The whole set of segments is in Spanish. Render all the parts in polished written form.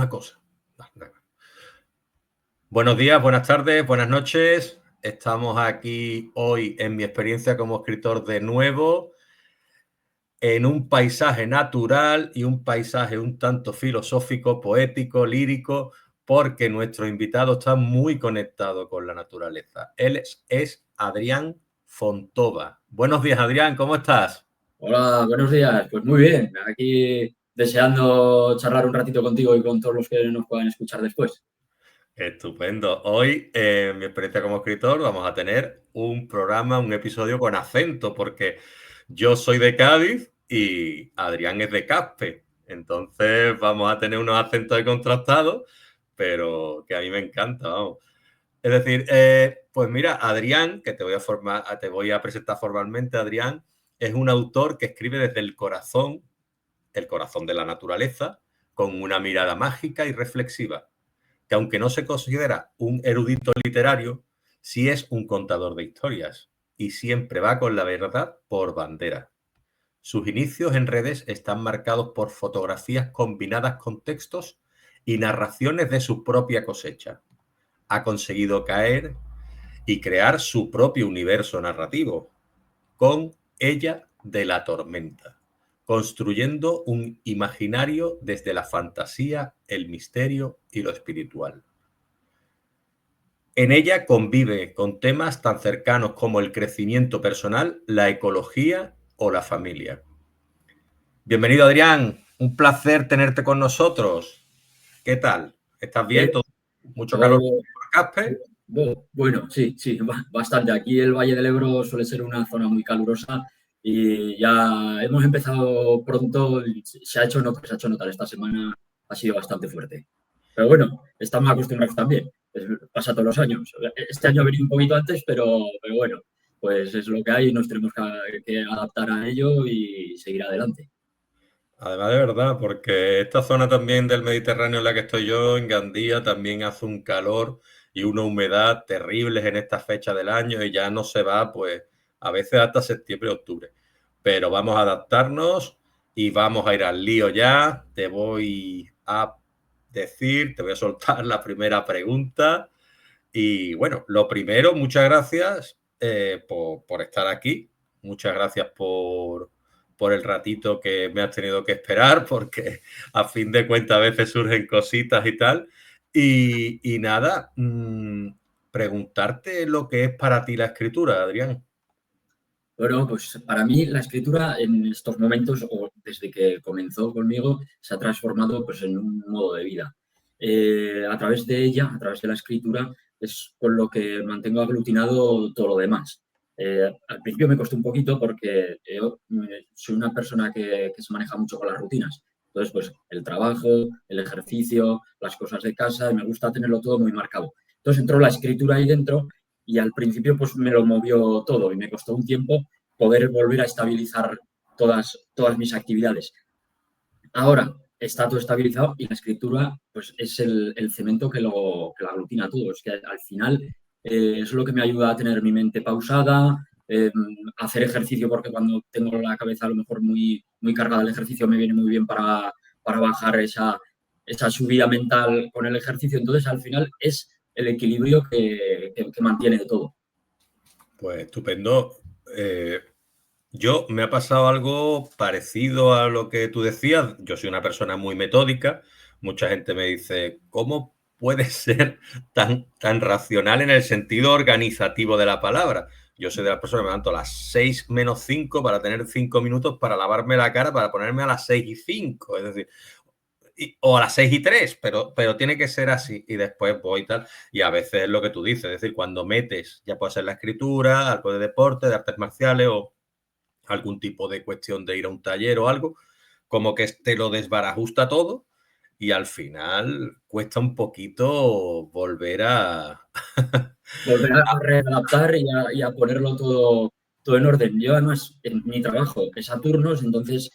una cosa. Buenos días, buenas tardes, buenas noches. Estamos aquí hoy en mi experiencia como escritor de nuevo, en un paisaje natural y un paisaje un tanto filosófico, poético, lírico, porque nuestro invitado está muy conectado con la naturaleza. Él es Adrián Fontova. Buenos días, Adrián, ¿cómo estás? Hola, buenos días. Pues muy bien, aquí deseando charlar un ratito contigo y con todos los que nos puedan escuchar después. Estupendo. Hoy, en mi experiencia como escritor, vamos a tener un programa, un episodio con acento, porque yo soy de Cádiz y Adrián es de Caspe. Entonces vamos a tener unos acentos ahí contrastados, pero que a mí me encanta, vamos. Es decir, pues mira, Adrián, que te voy a presentar formalmente, Adrián, es un autor que escribe desde el corazón de la naturaleza, con una mirada mágica y reflexiva que aunque no se considera un erudito literario, sí es un contador de historias y siempre va con la verdad por bandera. Sus inicios en redes están marcados por fotografías combinadas con textos y narraciones de su propia cosecha. Ha conseguido caer y crear su propio universo narrativo con Ella de la Tormenta, construyendo un imaginario desde la fantasía, el misterio y lo espiritual. En ella convive con temas tan cercanos como el crecimiento personal, la ecología o la familia. Bienvenido, Adrián. Un placer tenerte con nosotros. ¿Qué tal? ¿Estás bien? Eh, ¿Todo? ¿Mucho calor todo, por Caspe? bueno, sí, bastante. Aquí el Valle del Ebro suele ser una zona muy calurosa y ya hemos empezado pronto, y se ha hecho notar esta semana, ha sido bastante fuerte. Pero bueno, estamos acostumbrados también, pasa todos los años. Este año ha venido un poquito antes, pero bueno, pues es lo que hay y nos tenemos que adaptar a ello y seguir adelante. Además de verdad, porque esta zona también del Mediterráneo en la que estoy yo, en Gandía, también hace un calor y una humedad terribles en esta fecha del año y ya no se va, pues, a veces hasta septiembre, octubre. Pero vamos a adaptarnos y vamos a ir al lío ya. Te voy a soltar la primera pregunta. Y bueno, lo primero, muchas gracias por estar aquí. Muchas gracias por el ratito que me has tenido que esperar, porque a fin de cuentas a veces surgen cositas y tal. Y nada, preguntarte lo que es para ti la escritura, Adrián. Bueno, pues para mí la escritura en estos momentos, o desde que comenzó conmigo, se ha transformado pues, en un modo de vida. A través de ella, a través de la escritura, es con lo que mantengo aglutinado todo lo demás. Al principio me costó un poquito porque yo soy una persona que se maneja mucho con las rutinas. Entonces, pues el trabajo, el ejercicio, las cosas de casa, me gusta tenerlo todo muy marcado. Entonces entró la escritura ahí dentro y al principio pues me lo movió todo y me costó un tiempo poder volver a estabilizar todas mis actividades. Ahora está todo estabilizado y la escritura pues es el cemento que lo aglutina todo. Es que al final es lo que me ayuda a tener mi mente pausada, hacer ejercicio porque cuando tengo la cabeza a lo mejor muy cargada el ejercicio me viene muy bien para bajar esa subida mental con el ejercicio. Entonces al final es el equilibrio que mantiene todo. Pues estupendo. Eh, Yo me ha pasado algo parecido a lo que tú decías. Yo soy una persona muy metódica. Mucha gente me dice, ¿cómo puedes ser tan racional en el sentido organizativo de la palabra? Yo soy de las personas que me levanto a las 6 menos 5 para tener 5 minutos para lavarme la cara, para ponerme a las 6 y 5. Es decir, o a las 6 y 3, pero tiene que ser así. Y después voy y tal. Y a veces es lo que tú dices. Es decir, cuando metes, ya puede ser la escritura, algo de deporte, de artes marciales o algún tipo de cuestión de ir a un taller o algo, como que te lo desbarajusta todo y al final cuesta un poquito volver a... Volver a readaptar y a ponerlo todo en orden. Yo además en mi trabajo es a turnos, entonces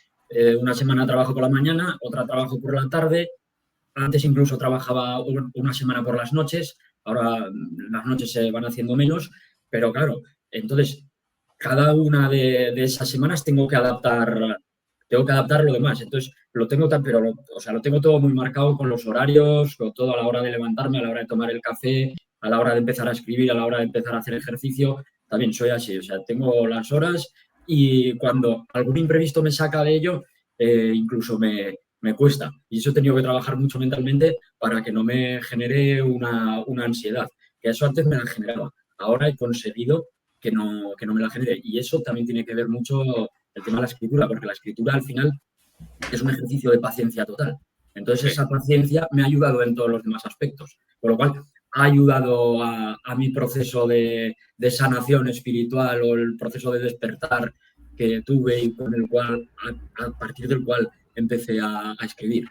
una semana trabajo por la mañana, otra trabajo por la tarde. Antes incluso trabajaba una semana por las noches, ahora las noches se van haciendo menos, pero claro, entonces cada una de esas semanas tengo que adaptar lo demás. Entonces lo tengo lo tengo todo muy marcado con los horarios, con todo a la hora de levantarme, a la hora de tomar el café, a la hora de empezar a escribir, a la hora de empezar a hacer ejercicio. También soy así, o sea, tengo las horas y cuando algún imprevisto me saca de ello, incluso me cuesta. Y eso he tenido que trabajar mucho mentalmente para que no me genere una ansiedad, que eso antes me la generaba. Ahora he conseguido que no me la genere. Y eso también tiene que ver mucho el tema de la escritura, porque la escritura al final es un ejercicio de paciencia total. Entonces, Sí. esa paciencia me ha ayudado en todos los demás aspectos, con lo cual ha ayudado a mi proceso de sanación espiritual o el proceso de despertar que tuve y con el cual, a partir del cual empecé a escribir.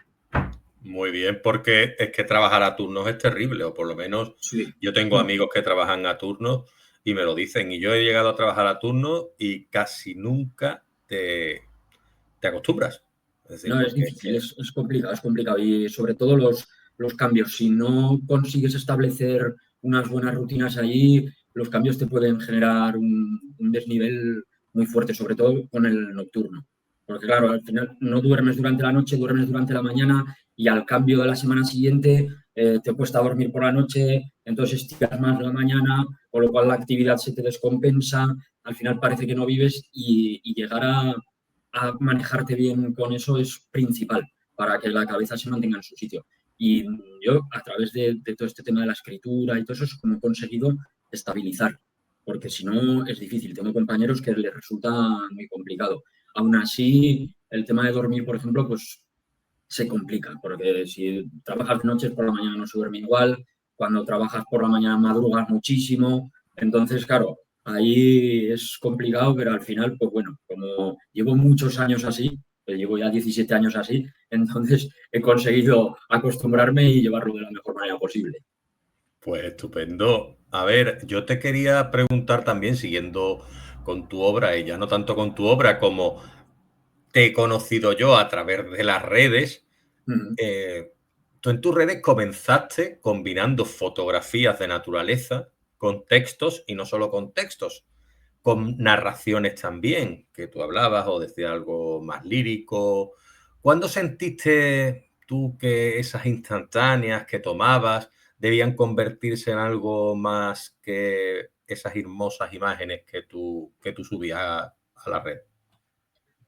Muy bien, porque es que trabajar a turnos es terrible, o por lo menos Sí. yo tengo amigos que trabajan a turnos y me lo dicen, y yo he llegado a trabajar a turnos y casi nunca te acostumbras. Es decir, No, es porque es difícil, que es complicado, es complicado. Y sobre todo los cambios. Si no consigues establecer unas buenas rutinas allí, los cambios te pueden generar un desnivel muy fuerte, sobre todo con el nocturno. Porque claro, al final no duermes durante la noche, duermes durante la mañana y al cambio de la semana siguiente te cuesta dormir por la noche, entonces estiras más la mañana, con lo cual la actividad se te descompensa, al final parece que no vives y llegar a manejarte bien con eso es principal para que la cabeza se mantenga en su sitio. Y yo, a través de todo este tema de la escritura y todo eso, es como he conseguido estabilizar, porque si no es difícil. Tengo compañeros que les resulta muy complicado. Aún así, el tema de dormir, por ejemplo, pues se complica, porque si trabajas de noches por la mañana no se duerme igual, cuando trabajas por la mañana madrugas muchísimo, entonces, claro, ahí es complicado, pero al final, pues bueno, como llevo muchos años así, pues llevo ya 17 años así, entonces he conseguido acostumbrarme y llevarlo de la mejor manera posible. pues estupendo. A ver, yo te quería preguntar también, siguiendo con tu obra, y ya no tanto con tu obra como te he conocido yo a través de las redes. Ujú. Tú en tus redes comenzaste combinando fotografías de naturaleza con textos, y no solo con textos, con narraciones también, que tú hablabas o decías algo más lírico. ¿Cuándo sentiste tú que esas instantáneas que tomabas debían convertirse en algo más que esas hermosas imágenes que tú subías a la red?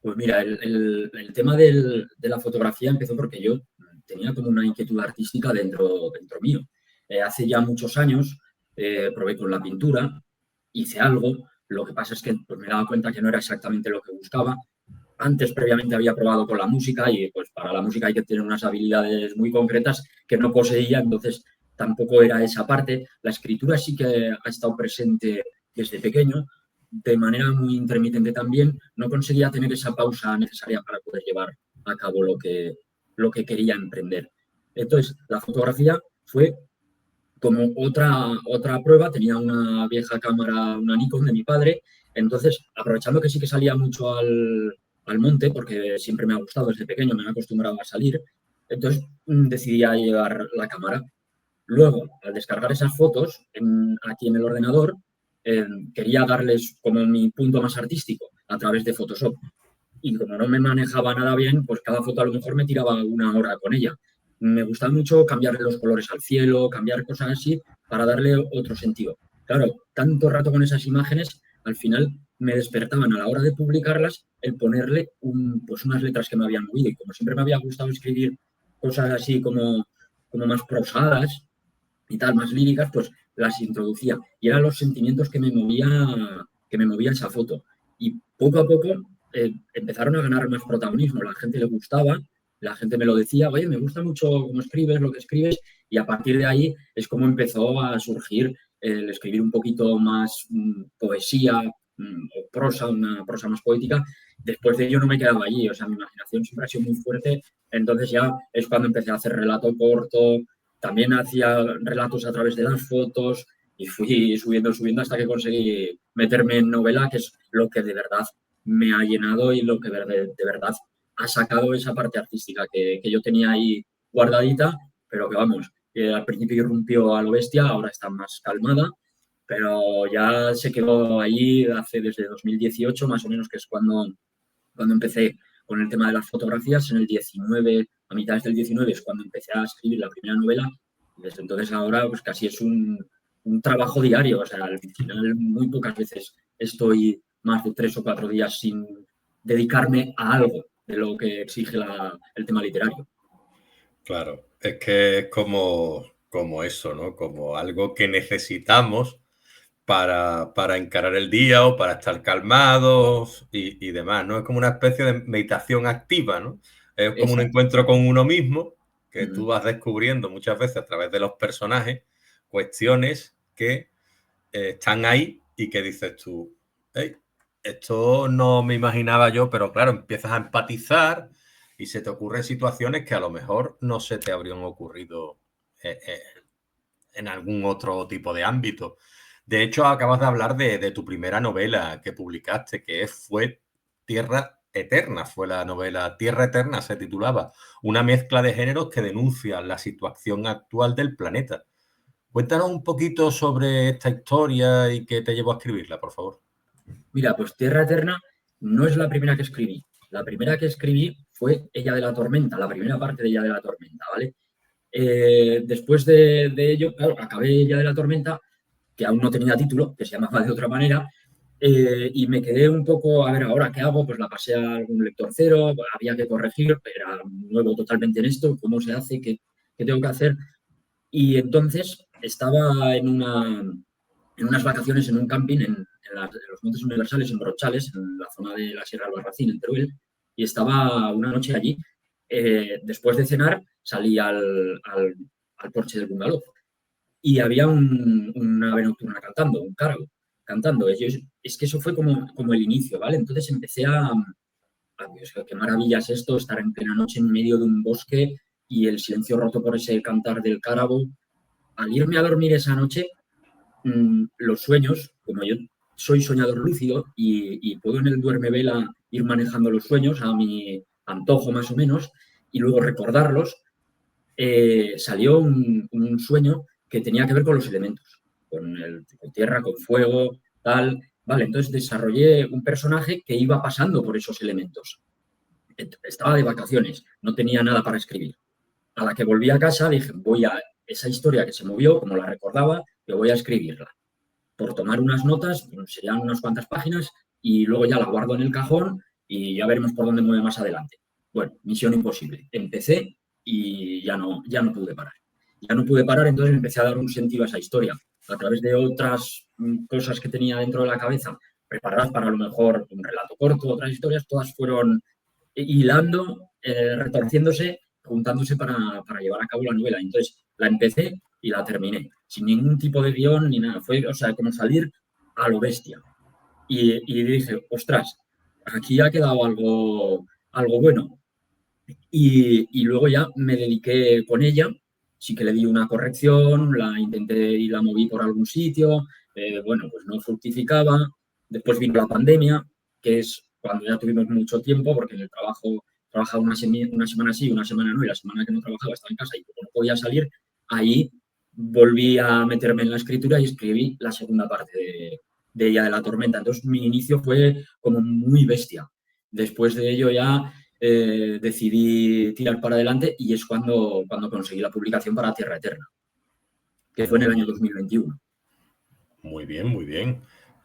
Pues mira, el tema de la fotografía empezó porque yo tenía como una inquietud artística dentro mío. Hace ya muchos años probé con la pintura, hice algo, lo que pasa es que pues, me he dado cuenta que no era exactamente lo que buscaba. Antes, previamente, había probado con la música y pues para la música hay que tener unas habilidades muy concretas que no poseía, entonces tampoco era esa parte. La escritura sí que ha estado presente desde pequeño, de manera muy intermitente también. No conseguía tener esa pausa necesaria para poder llevar a cabo lo que quería emprender. Entonces, la fotografía fue como otra prueba. Tenía una vieja cámara, una Nikon de mi padre, entonces, aprovechando que sí que salía mucho al monte, porque siempre me ha gustado desde pequeño, me han acostumbrado a salir, entonces decidí a llevar la cámara. Luego, al descargar esas fotos aquí en el ordenador, quería darles como mi punto más artístico a través de Photoshop. Y como no me manejaba nada bien, pues cada foto a lo mejor me tiraba una hora con ella. Me gustaba mucho cambiarle los colores al cielo, cambiar cosas así para darle otro sentido. Claro, tanto rato con esas imágenes, al final me despertaban a la hora de publicarlas el ponerle pues unas letras que me habían movido. Y como siempre me había gustado escribir cosas así como más prosadas y tal, más líricas, pues las introducía. Y eran los sentimientos que me movía esa foto. Y poco a poco empezaron a ganar más protagonismo. La gente le gustaba, la gente me lo decía, oye, me gusta mucho cómo escribes, lo que escribes, y a partir de ahí es como empezó a surgir el escribir un poquito más poesía o prosa, una prosa más poética. Después de ello no me quedaba allí, o sea, mi imaginación siempre ha sido muy fuerte, entonces ya es cuando empecé a hacer relato corto, también hacía relatos a través de las fotos y fui subiendo hasta que conseguí meterme en novela, que es lo que de verdad me ha llenado y lo que de verdad ha sacado esa parte artística que yo tenía ahí guardadita, pero que vamos, que al principio irrumpió a lo bestia, ahora está más calmada, pero ya se quedó ahí desde 2018 más o menos, que es cuando empecé con el tema de las fotografías. En el 19, a mitades del 19 es cuando empecé a escribir la primera novela. Y desde entonces ahora pues casi es un trabajo diario. O sea, al final muy pocas veces estoy más de 3 o 4 días sin dedicarme a algo de lo que exige el tema literario. Claro, es que es como eso, ¿no? Como algo que necesitamos para encarar el día o para estar calmados y demás, ¿no? Es como una especie de meditación activa, ¿no? Es como un Exacto. encuentro con uno mismo que tú Uh-huh. vas descubriendo muchas veces a través de los personajes cuestiones que están ahí y que dices tú, hey, esto no me imaginaba yo, pero claro, empiezas a empatizar y se te ocurren situaciones que a lo mejor no se te habrían ocurrido en algún otro tipo de ámbito. De hecho, acabas de hablar de tu primera novela que publicaste, que fue Tierra Eterna, fue la novela Tierra Eterna, se titulaba, una mezcla de géneros que denuncia la situación actual del planeta. Cuéntanos un poquito sobre esta historia y qué te llevó a escribirla, por favor. Mira, pues Tierra Eterna no es la primera que escribí. La primera que escribí fue Ella de la Tormenta, la primera parte de Ella de la Tormenta, ¿vale? Después de ello, claro, acabé Ella de la Tormenta, que aún no tenía título, que se llamaba de otra manera, y me quedé un poco, a ver, ¿ahora qué hago? Pues la pasé a algún lector cero, había que corregir, era nuevo totalmente en esto, ¿cómo se hace? ¿Qué tengo que hacer? Y entonces estaba en unas vacaciones en un camping en los Montes Universales, en Brochales, en la zona de la Sierra Albarracín, en Teruel, y estaba una noche allí. Después de cenar salí al porche del bungalow y había una ave nocturna cantando, un cárabo cantando. Es que eso fue como el inicio, ¿vale? Entonces empecé Dios, qué maravilla es esto, estar en plena noche en medio de un bosque y el silencio roto por ese cantar del cárabo. Al irme a dormir esa noche, los sueños, como yo soy soñador lúcido y puedo en el duerme vela ir manejando los sueños a mi antojo más o menos y luego recordarlos, salió un sueño que tenía que ver con los elementos, con tierra, con fuego, tal. Vale, entonces desarrollé un personaje que iba pasando por esos elementos. Estaba de vacaciones, no tenía nada para escribir. A la que volví a casa dije, voy a esa historia que se movió, como la recordaba, yo voy a escribirla. Por tomar unas notas, serían unas cuantas páginas, y luego ya la guardo en el cajón y ya veremos por dónde mueve más adelante. Bueno, misión imposible. Empecé y ya no pude parar. Ya no pude parar, entonces empecé a dar un sentido a esa historia a través de otras cosas que tenía dentro de la cabeza, preparadas para a lo mejor un relato corto, otras historias, todas fueron hilando, retorciéndose, juntándose para llevar a cabo la novela. Entonces, la empecé y la terminé, sin ningún tipo de guión ni nada. Fue, o sea, como salir a lo bestia. Y dije, ostras, aquí ha quedado algo bueno. Y luego ya me dediqué con ella, sí que le di una corrección, la intenté y la moví por algún sitio, bueno, pues no fructificaba. Después vino la pandemia, que es cuando ya tuvimos mucho tiempo, porque en el trabajo trabajaba una semana sí, una semana no, y la semana que no trabajaba estaba en casa y como no podía salir, ahí volví a meterme en la escritura y escribí la segunda parte de Ella de la Tormenta. Entonces mi inicio fue como muy bestia. Después de ello ya decidí tirar para adelante y es cuando conseguí la publicación para Tierra Eterna, que fue en Muy el año bien, 2021. muy bien, muy bien.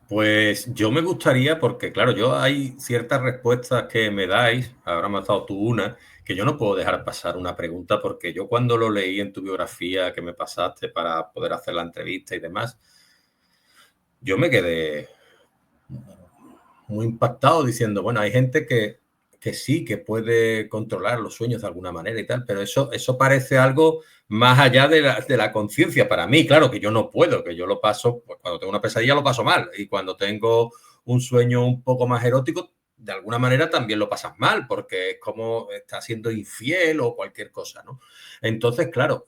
Pues yo me gustaría, porque claro, yo hay ciertas respuestas que me dais, ahora me has dado tú una, que yo no puedo dejar pasar una pregunta, porque yo cuando lo leí en tu biografía que me pasaste para poder hacer la entrevista y demás, yo me quedé muy impactado diciendo, bueno, hay gente que sí, que puede controlar los sueños de alguna manera y tal, pero eso parece algo más allá de la conciencia para mí. Claro que yo no puedo, que yo lo paso, pues cuando tengo una pesadilla lo paso mal y cuando tengo un sueño un poco más erótico, de alguna manera también lo pasas mal porque es como estás siendo infiel o cualquier cosa, ¿no? Entonces, claro,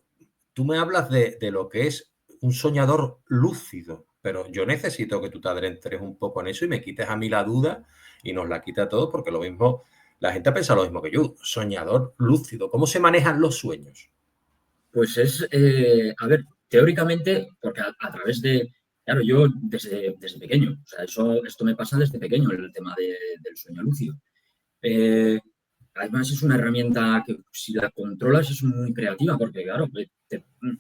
tú me hablas de lo que es un soñador lúcido, pero yo necesito que tú te adentres un poco en eso y me quites a mí la duda y nos la quita a todos, porque lo mismo, la gente piensa lo mismo que yo, soñador lúcido, ¿cómo se manejan los sueños? Pues a ver, teóricamente, porque a través claro, yo desde pequeño, o sea, esto me pasa desde pequeño, el tema del sueño lúcido. además es una herramienta que si la controlas es muy creativa, porque claro,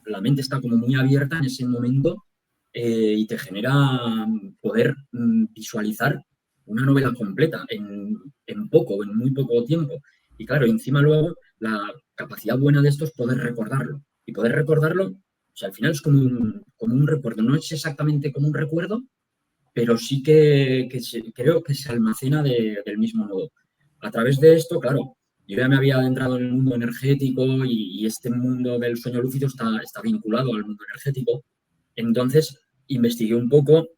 la mente está como muy abierta en ese momento y te genera poder visualizar una novela completa en muy poco tiempo. Y claro, encima luego la capacidad buena de esto es poder recordarlo. Y poder recordarlo, o sea, al final es como un recuerdo. No es exactamente como un recuerdo, pero sí creo que se almacena del mismo modo. A través de esto, claro, yo ya me había adentrado en el mundo energético y este mundo del sueño lúcido está vinculado al mundo energético. Entonces, investigué un poco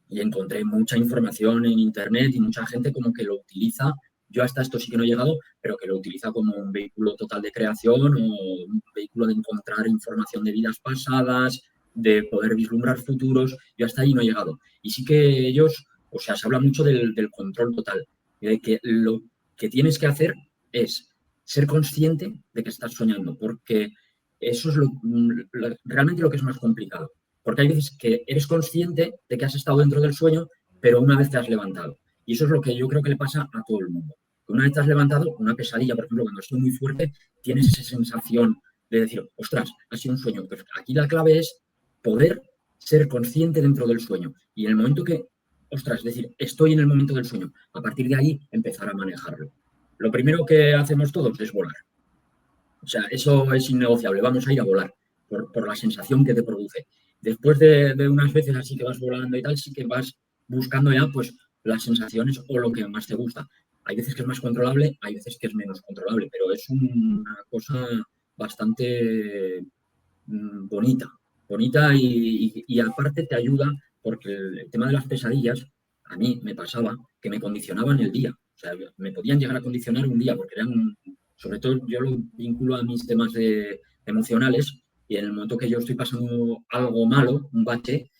y encontré mucha información en Internet y mucha gente como que lo utiliza. Yo hasta esto sí que no he llegado, pero que lo utiliza como un vehículo total de creación o un vehículo de encontrar información de vidas pasadas, de poder vislumbrar futuros. Yo hasta ahí no he llegado. Y sí que ellos, o sea, se habla mucho del control total, de que lo que tienes que hacer es ser consciente de que estás soñando, porque eso es realmente lo que es más complicado. Porque hay veces que eres consciente de que has estado dentro del sueño, pero una vez te has levantado. Y eso es lo que yo creo que le pasa a todo el mundo. Una vez te has levantado, una pesadilla, por ejemplo, cuando estoy muy fuerte, tienes esa sensación de decir, ostras, ha sido un sueño. Pero aquí la clave es poder ser consciente dentro del sueño. Y en el momento que, ostras, es decir, estoy en el momento del sueño, a partir de ahí empezar a manejarlo. Lo primero que hacemos todos es volar. O sea, eso es innegociable. Vamos a ir a volar por la sensación que te produce. Después de unas veces así que vas volando y tal, sí que vas buscando ya pues las sensaciones o lo que más te gusta. Hay veces que es más controlable, hay veces que es menos controlable, pero es una cosa bastante bonita. Bonita y aparte te ayuda porque el tema de las pesadillas a mí me pasaba que me condicionaban el día. O sea, me podían llegar a condicionar un día porque eran, sobre todo yo lo vinculo a mis temas emocionales y en el momento que yo estoy pasando algo malo, un bache,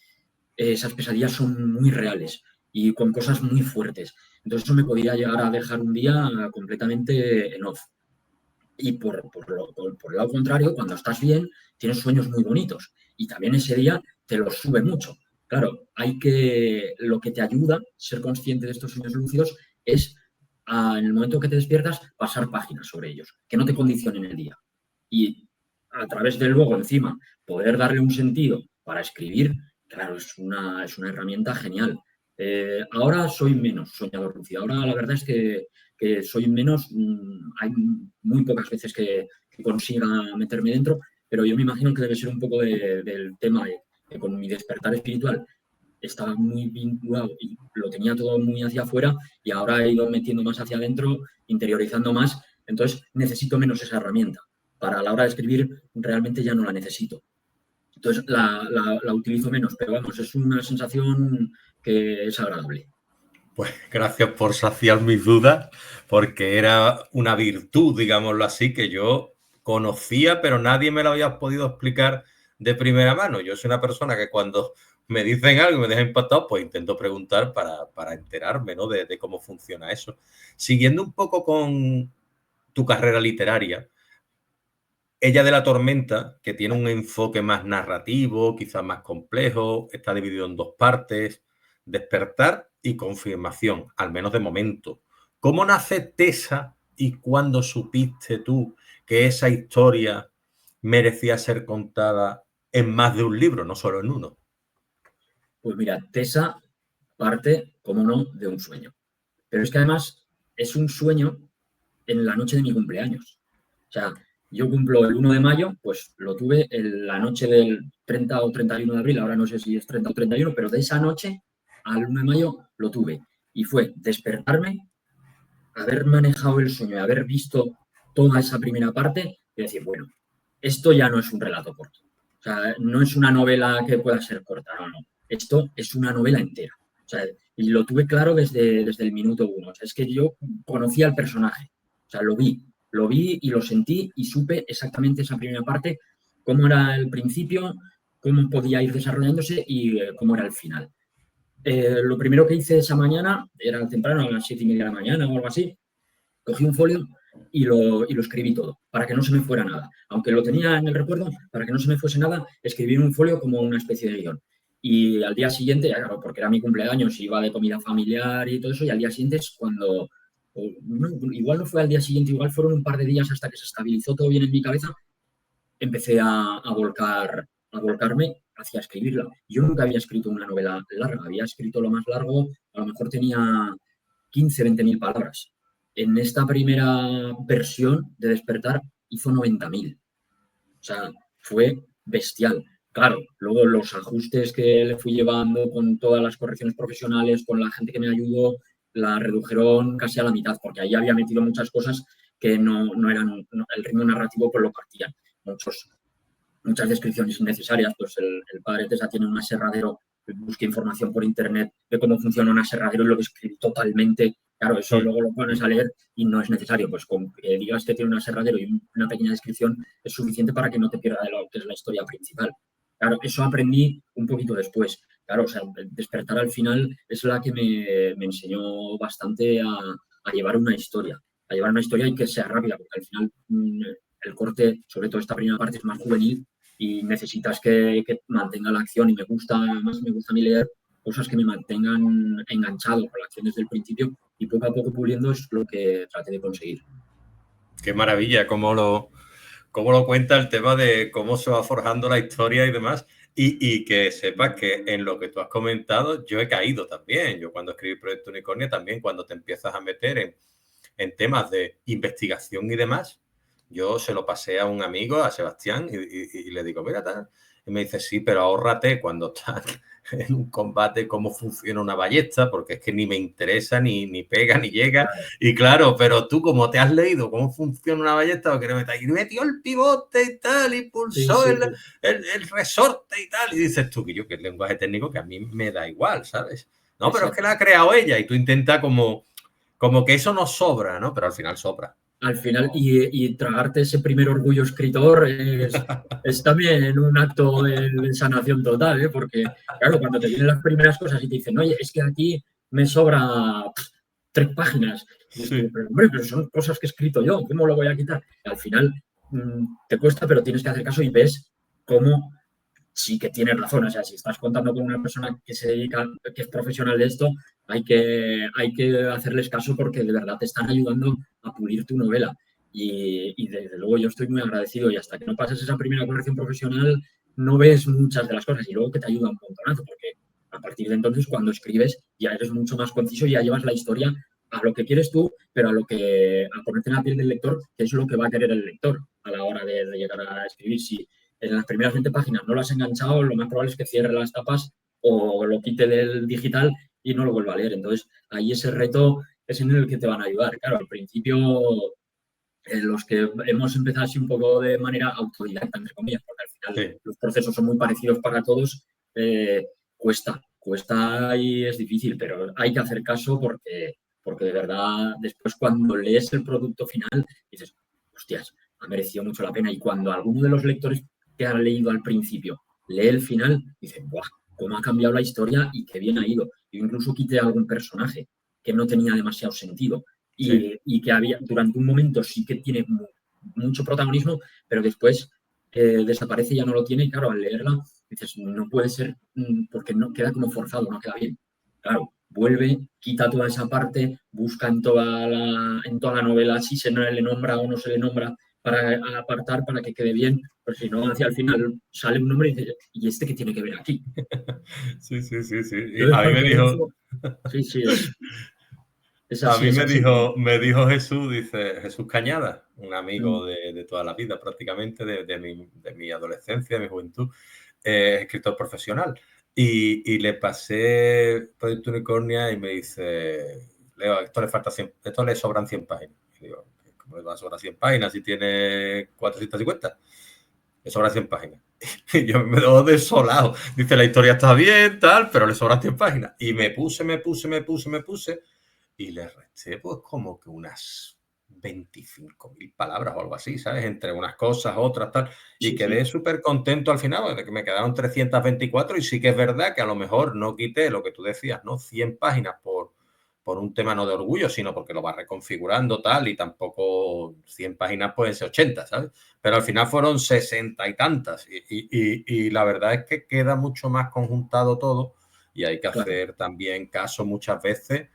esas pesadillas son muy reales y con cosas muy fuertes. Entonces eso me podía llegar a dejar un día completamente en off. Y por el lado contrario, cuando estás bien, tienes sueños muy bonitos y también ese día te los sube mucho. Claro, lo que te ayuda a ser consciente de estos sueños lúcidos es, en el momento que te despiertas, pasar páginas sobre ellos, que no te condicionen el día. Y a través del luego, encima, poder darle un sentido para escribir, claro, es una herramienta genial. Ahora soy menos soñador lúcido. Ahora la verdad es que soy menos, hay muy pocas veces que consiga meterme dentro, pero yo me imagino que debe ser un poco del tema de que con mi despertar espiritual estaba muy vinculado y lo tenía todo muy hacia afuera y ahora he ido metiendo más hacia adentro, interiorizando más, entonces necesito menos esa herramienta. Para la hora de escribir realmente ya no la necesito. Entonces la utilizo menos, pero vamos, es una sensación que es agradable. Pues gracias por saciar mis dudas, porque era una virtud, digámoslo así, que yo conocía, pero nadie me lo había podido explicar de primera mano. Yo soy una persona que cuando me dicen algo y me deja impactado, pues intento preguntar para enterarme, ¿no? de cómo funciona eso. Siguiendo un poco con tu carrera literaria, Ella de la Tormenta, que tiene un enfoque más narrativo, quizás más complejo, está dividido en dos partes, despertar y confirmación, al menos de momento. ¿Cómo nace Tesa y cuándo supiste tú que esa historia merecía ser contada en más de un libro, no solo en uno? Pues mira, Tesa parte, como no, de un sueño. Pero es que además es un sueño en la noche de mi cumpleaños. O sea, yo cumplo el 1 de mayo, pues lo tuve en la noche del 30 o 31 de abril, ahora no sé si es 30 o 31, pero de esa noche al 1 de mayo lo tuve. Y fue despertarme, haber manejado el sueño y haber visto toda esa primera parte y decir, bueno, esto ya no es un relato corto. O sea, no es una novela que pueda ser corta, no, no. Esto es una novela entera. O sea, y lo tuve claro desde el minuto uno. O sea, es que yo conocía al personaje. O sea, lo vi y lo sentí y supe exactamente esa primera parte, cómo era el principio, cómo podía ir desarrollándose y cómo era el final. Lo primero que hice esa mañana, era temprano, a las 7:30 de la mañana o algo así, cogí un folio y lo escribí todo, para que no se me fuera nada. Aunque lo tenía en el recuerdo, para que no se me fuese nada, escribí en un folio como una especie de guión. Y al día siguiente, ya claro, porque era mi cumpleaños, iba de comida familiar y todo eso, y al día siguiente es igual no fue al día siguiente, igual fueron un par de días hasta que se estabilizó todo bien en mi cabeza, empecé a volcarme hacia escribirla. Yo nunca había escrito una novela larga, había escrito lo más largo, a lo mejor tenía 15, 20.000 palabras. En esta primera versión de Despertar hizo 90.000. O sea, fue bestial. Claro, luego los ajustes que le fui llevando con todas las correcciones profesionales, con la gente que me ayudó, la redujeron casi a la mitad, porque ahí había metido muchas cosas que no eran, el ritmo narrativo pues lo partían. Muchas descripciones innecesarias, pues el padre Tesa tiene un aserradero, busqué información por internet de cómo funciona un aserradero y lo describí totalmente. Claro, eso luego lo pones a leer y no es necesario. Pues con que digas que tiene un aserradero y una pequeña descripción es suficiente para que no te pierda de lo que es la historia principal. Claro, eso aprendí un poquito después. Claro, o sea, Despertar al final es la que me enseñó bastante a llevar una historia. A llevar una historia y que sea rápida, porque al final el corte, sobre todo esta primera parte, es más juvenil y necesitas que mantenga la acción y me gusta a mí leer cosas que me mantengan enganchado con la acción desde el principio y poco a poco puliendo es lo que traté de conseguir. Qué maravilla, cómo lo cuenta el tema de cómo se va forjando la historia y demás. Y que sepas que en lo que tú has comentado, yo he caído también. Yo cuando escribí Proyecto Unicornia, también cuando te empiezas a meter en temas de investigación y demás, yo se lo pasé a un amigo, a Sebastián, y le digo, mira, tal. Y me dice, sí, pero ahórrate cuando estás en un combate cómo funciona una ballesta, porque es que ni me interesa, ni pega, ni llega. Claro. Y claro, pero tú como te has leído cómo funciona una ballesta, porque y metió el pivote y tal, y pulsó Sí. el resorte y tal, y dices tú, que yo, que es lenguaje técnico que a mí me da igual, ¿sabes? No, pero es que la ha creado ella, y tú intentas como que eso no sobra, ¿no? Pero al final sobra. Al final, y tragarte ese primer orgullo escritor es también un acto de sanación total, ¿eh? Porque, claro, cuando te vienen las primeras cosas y te dicen, oye, es que aquí me sobra 3 páginas, y dices tú, Sí. pero, hombre, pero son cosas que he escrito yo, ¿cómo lo voy a quitar? Y al final te cuesta, pero tienes que hacer caso y ves cómo sí que tienes razón. O sea, si estás contando con una persona que se dedica, que es profesional de esto, hay que hacerles caso porque de verdad te están ayudando a pulir tu novela. Y desde luego yo estoy muy agradecido y hasta que no pases esa primera corrección profesional no ves muchas de las cosas y luego que te ayuda un montonazo porque a partir de entonces cuando escribes ya eres mucho más conciso y ya llevas la historia a lo que quieres tú, pero a ponerte en la piel del lector, que es lo que va a querer el lector a la hora de llegar a escribir. Si en las primeras 20 páginas no lo has enganchado, lo más probable es que cierre las tapas o lo quite del digital y no lo vuelva a leer. Entonces, ahí ese reto es en el que te van a ayudar. Claro, al principio, los que hemos empezado así un poco de manera autodidacta, entre comillas, porque al final Sí. los procesos son muy parecidos para todos, cuesta y es difícil, pero hay que hacer caso porque de verdad después cuando lees el producto final dices, hostias, ha merecido mucho la pena. Y cuando alguno de los lectores que ha leído al principio lee el final, dice, ¡buah! ¿Cómo ha cambiado la historia y qué bien ha ido? Yo incluso quité algún personaje que no tenía demasiado sentido Sí. y que había durante un momento sí que tiene mucho protagonismo, pero después desaparece y ya no lo tiene. Y claro, al leerla dices, no puede ser porque no queda como forzado, no queda bien. Claro, vuelve, quita toda esa parte, busca en toda la novela si se le nombra o no se le nombra para apartar, para que quede bien, porque si no, hacia el final sale un nombre y dice, ¿y este qué tiene que ver aquí? Sí. Y Entonces, a mí me parte de dijo, eso, sí, es a así, mí es así. me dijo Jesús, dice Jesús Cañada, un Mm, amigo de toda la vida prácticamente, de mi adolescencia, de mi juventud, escritor profesional. Y le pasé Proyecto Unicornia y me dice, Leo, esto le sobran 100 páginas. Y digo, ¿cómo le va a sobrar 100 páginas si tiene 450? Le sobran 100 páginas. Y yo me quedo desolado. Dice, la historia está bien, tal, pero le sobran 100 páginas. Y me puse y le resté pues como que unas 25.000 palabras o algo así, ¿sabes? Entre unas cosas, otras, tal. Y sí, quedé súper contento al final, de que me quedaron 324 y sí que es verdad que a lo mejor no quité lo que tú decías, ¿no? 100 páginas por un tema no de orgullo, sino porque lo vas reconfigurando tal y tampoco 100 páginas pueden ser 80, ¿sabes? Pero al final fueron 60 y tantas y la verdad es que queda mucho más conjuntado todo y hay que claro. hacer también caso muchas veces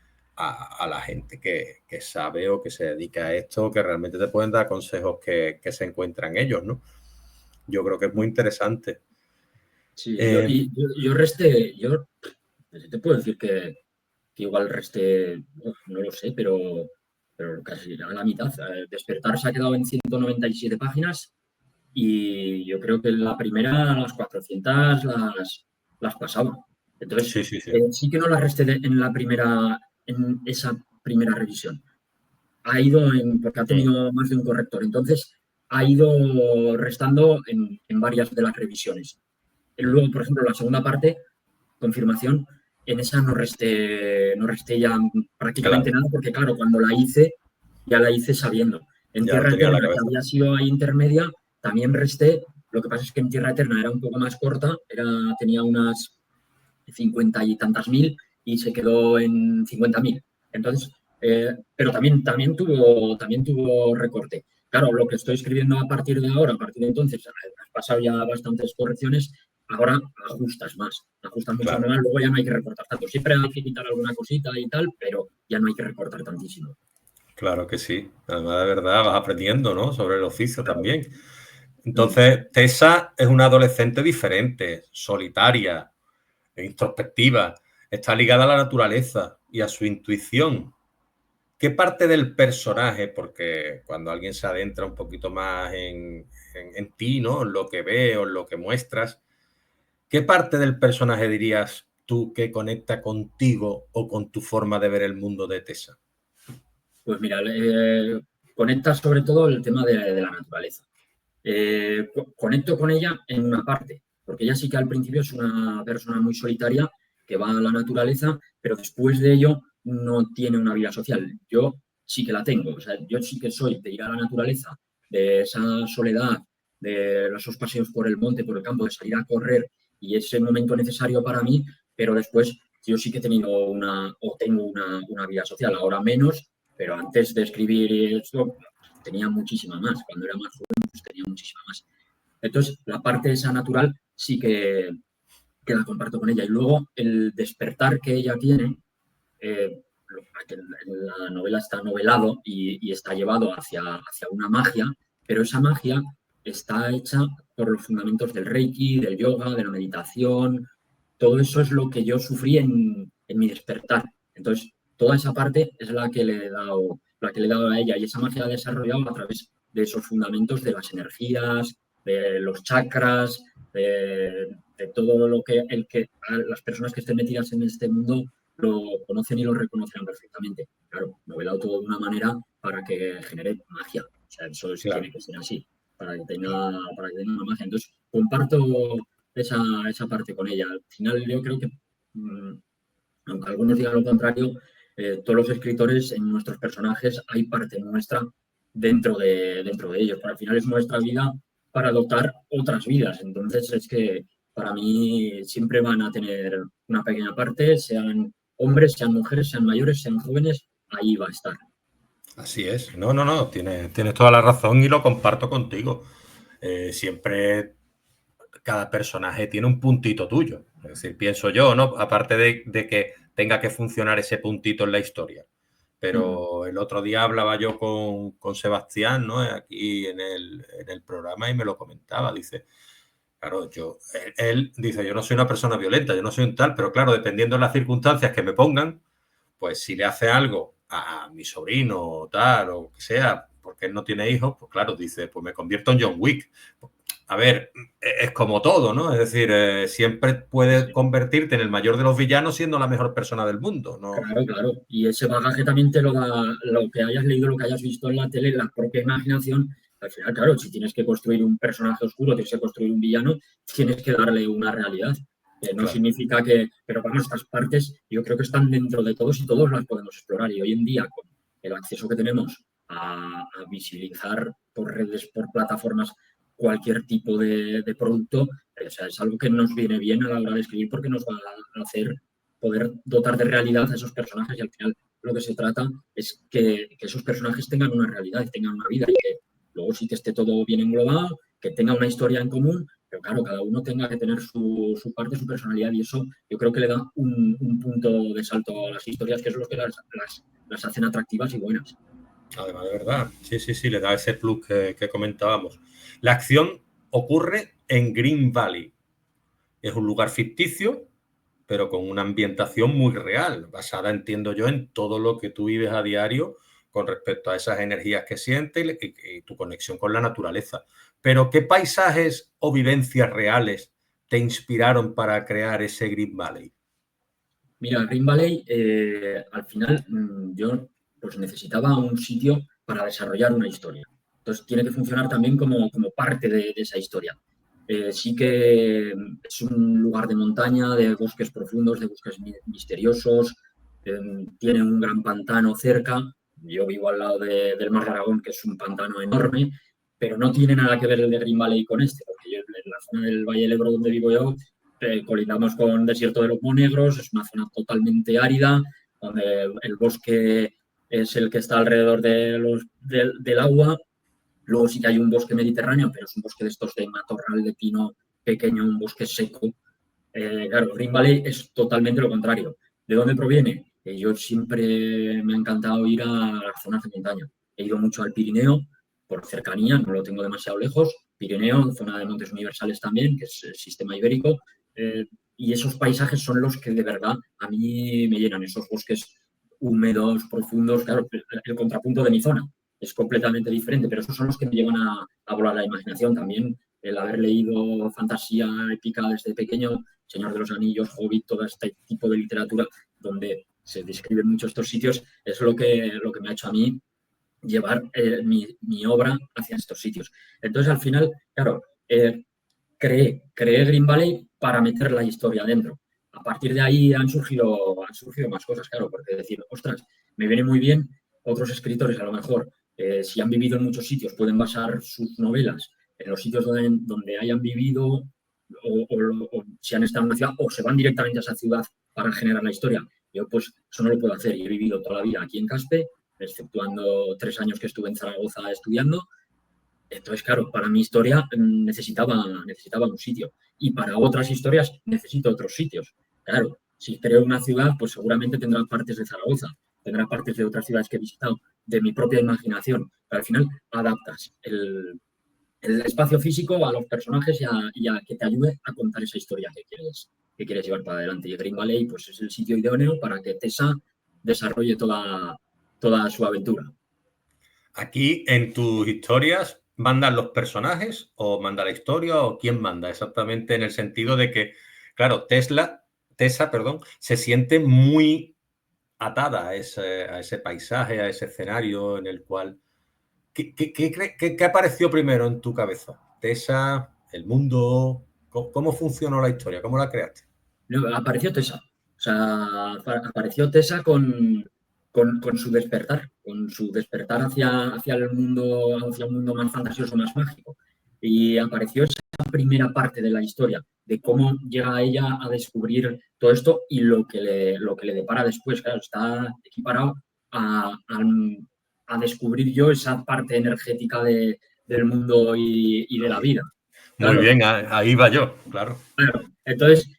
a la gente que sabe o que se dedica a esto, que realmente te pueden dar consejos que se encuentran ellos, ¿no? Yo creo que es muy interesante. Sí, yo resté, yo te puedo decir que igual resté, no lo sé, pero casi a la mitad. Despertar se ha quedado en 197 páginas y yo creo que la primera, las 400 las pasaba. Entonces, Sí, sí, sí. sí que no las resté en esa primera revisión. Porque ha tenido más de un corrector. Entonces, ha ido restando en varias de las revisiones. Luego, por ejemplo, la segunda parte, confirmación, en esa no resté ya prácticamente Claro, nada, porque claro, cuando la hice, ya la hice sabiendo. En ya lo Tierra tenía en la Eterna, que cabeza. había sido ahí intermedia, también resté. Lo que pasa es que en Tierra Eterna era un poco más corta, tenía unas 50 y tantas mil y se quedó en 50.000. Entonces, pero también tuvo recorte. Claro, lo que estoy escribiendo a partir de ahora, a partir de entonces, has pasado ya bastantes correcciones, ahora ajustas mucho Claro, más, luego ya no hay que recortar tanto. Siempre hay que quitar alguna cosita y tal, pero ya no hay que recortar tantísimo. claro que sí. Además, de verdad, vas aprendiendo, ¿no? Sobre el oficio Claro. también. Mm. Entonces, Tessa es una adolescente diferente, solitaria, introspectiva, está ligada a la naturaleza y a su intuición. ¿Qué parte del personaje, porque cuando alguien se adentra un poquito más en ti, ¿no? En lo que ve o en lo que muestras, ¿qué parte del personaje dirías tú que conecta contigo o con tu forma de ver el mundo de Tessa? Pues mira, conecta sobre todo el tema de la naturaleza. Conecto con ella en una parte, porque ella sí que al principio es una persona muy solitaria que va a la naturaleza, pero después de ello no tiene una vida social. Yo sí que la tengo, o sea, yo sí que soy de ir a la naturaleza, de esa soledad, de esos paseos por el monte, por el campo, de salir a correr y ese momento necesario para mí, pero después yo sí que he tenido o tengo una vida social, ahora menos, pero antes de escribir esto tenía muchísima más. Cuando era más joven, pues tenía muchísima más. Entonces, la parte esa natural sí que la comparto con ella. Y luego el despertar que ella tiene, la novela está novelado y está llevado hacia una magia, pero esa magia está hecha por los fundamentos del Reiki, del yoga, de la meditación. Todo eso es lo que yo sufrí en mi despertar. Entonces, toda esa parte es la que le he dado a ella y esa magia la he desarrollado a través de esos fundamentos de las energías, de los chakras, de todo lo que las personas que estén metidas en este mundo lo conocen y lo reconocerán perfectamente. Claro, novelado todo de una manera para que genere magia. O sea, Claro, tiene que ser así, claro. para que tenga una magia. Entonces, comparto esa parte con ella. Al final, yo creo que, mm, aunque algunos digan lo contrario, todos los escritores en nuestros personajes hay parte nuestra dentro de ellos. Pero al final es nuestra vida para adoptar otras vidas. Entonces, es que para mí siempre van a tener una pequeña parte, sean hombres, sean mujeres, sean mayores, sean jóvenes, ahí va a estar. Así es. No, no, no, tienes toda la razón y lo comparto contigo. Siempre cada personaje tiene un puntito tuyo. Es decir, pienso yo, ¿no? Aparte de que tenga que funcionar ese puntito en la historia. Ujú. Pero el otro día hablaba yo con Sebastián, ¿no? Aquí en el programa y me lo comentaba. Dice, claro, él dice, yo no soy una persona violenta, yo no soy un tal, pero claro, dependiendo de las circunstancias que me pongan, pues si le hace algo a mi sobrino o tal, o que sea, porque él no tiene hijos, pues claro, dice, pues me convierto en John Wick. A ver, es como todo, ¿no? Es decir, siempre Sí, puedes sí. convertirte en el mayor de los villanos siendo la mejor persona del mundo, ¿no? Claro, claro. Y ese bagaje también te lo da lo que hayas leído, lo que hayas visto en la tele, la propia imaginación. Al final, claro, si tienes que construir un personaje oscuro, tienes que construir un villano, tienes que darle una realidad. No Claro, significa que, pero vamos, estas partes yo creo que están dentro de todos y todos las podemos explorar. Y hoy en día, con el acceso que tenemos a visibilizar por redes, por plataformas, cualquier tipo de producto, o sea, es algo que nos viene bien a la hora de escribir porque nos va a hacer poder dotar de realidad a esos personajes y al final lo que se trata es que esos personajes tengan una realidad y tengan una vida y que luego sí que esté todo bien englobado, que tenga una historia en común, pero claro, cada uno tenga que tener su parte, su personalidad, y eso yo creo que le da un punto de salto a las historias, que es lo que las hacen atractivas y buenas. Además, de verdad, sí, le da ese plus que comentábamos. La acción ocurre en Green Valley. Es un lugar ficticio, pero con una ambientación muy real, basada, entiendo yo, en todo lo que tú vives a diario con respecto a esas energías que sientes y tu conexión con la naturaleza. Pero, ¿qué paisajes o vivencias reales te inspiraron para crear ese Green Valley? Mira, Green Valley, al final yo pues necesitaba un sitio para desarrollar una historia. Entonces tiene que funcionar también como parte de esa historia. Sí que es un lugar de montaña, de bosques profundos, de bosques misteriosos, tiene un gran pantano cerca. Yo vivo al lado del Mar de Aragón, que es un pantano enorme, pero no tiene nada que ver el de Green Valley con este, porque yo en la zona del Valle del Ebro donde vivo yo, colindamos con Desierto de los Monegros, es una zona totalmente árida, donde el bosque es el que está alrededor del agua. Luego sí que hay un bosque mediterráneo, pero es un bosque de estos de matorral de pino pequeño, un bosque seco. Claro, Green Valley es totalmente lo contrario. ¿De dónde proviene? Yo siempre me ha encantado ir a las zonas de montaña. He ido mucho al Pirineo por cercanía, no lo tengo demasiado lejos. Pirineo, zona de Montes Universales también, que es el sistema ibérico. Y esos paisajes son los que de verdad a mí me llenan, esos bosques húmedos, profundos. Claro, el contrapunto de mi zona es completamente diferente, pero esos son los que me llevan a volar la imaginación también. El haber leído fantasía épica desde pequeño, Señor de los Anillos, Hobbit, todo este tipo de literatura donde se describen mucho estos sitios, es lo que me ha hecho a mí llevar mi obra hacia estos sitios. Entonces, al final, claro, creé Green Valley para meter la historia dentro. A partir de ahí han surgido más cosas, claro, porque decir, ostras, me viene muy bien. Otros escritores, a lo mejor, si han vivido en muchos sitios, pueden basar sus novelas en los sitios donde hayan vivido o si han estado en una ciudad o se van directamente a esa ciudad para generar la historia. Yo, pues, eso no lo puedo hacer. Yo he vivido toda la vida aquí en Caspe, exceptuando 3 años que estuve en Zaragoza estudiando. Entonces, claro, para mi historia necesitaba un sitio y para otras historias necesito otros sitios. Claro, si creo una ciudad, pues seguramente tendrá partes de Zaragoza, tendrá partes de otras ciudades que he visitado, de mi propia imaginación. Pero al final adaptas el espacio físico a los personajes y a que te ayude a contar esa historia que quieres llevar para adelante. Y Green Valley pues, es el sitio idóneo para que Tessa desarrolle toda su aventura. Aquí en tus historias, ¿mandan los personajes o manda la historia o quién manda? Exactamente en el sentido de que, claro, Tessa, se siente muy atada a ese paisaje, a ese escenario en el cual... ¿Qué apareció primero en tu cabeza? ¿Tessa, el mundo? ¿Cómo funcionó la historia? ¿Cómo la creaste? Apareció Tessa. O sea, apareció Tessa con su despertar hacia un mundo más fantasioso, más mágico. Y apareció esa primera parte de la historia, de cómo llega ella a descubrir todo esto y lo que le depara después. Claro, está equiparado a descubrir yo esa parte energética del mundo y de la vida. Muy Claro, bien, ahí va yo, claro. claro. Entonces,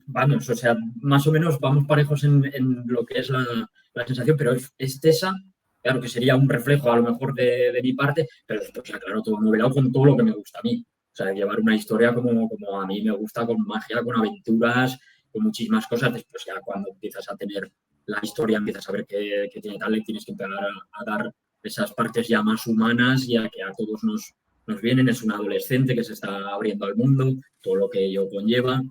vamos, o sea, más o menos vamos parejos en lo que es la sensación, pero es Tessa, claro que sería un reflejo a lo mejor de mi parte, pero después, ya, claro, todo novelado con todo lo que me gusta a mí. O sea, llevar una historia como a mí me gusta, con magia, con aventuras, con muchísimas cosas. Después, ya cuando empiezas a tener la historia, empiezas a ver que tiene tal, le tienes que empezar a dar esas partes ya más humanas, ya que a todos nos vienen. Es un adolescente que se está abriendo al mundo, todo lo que ello conlleva.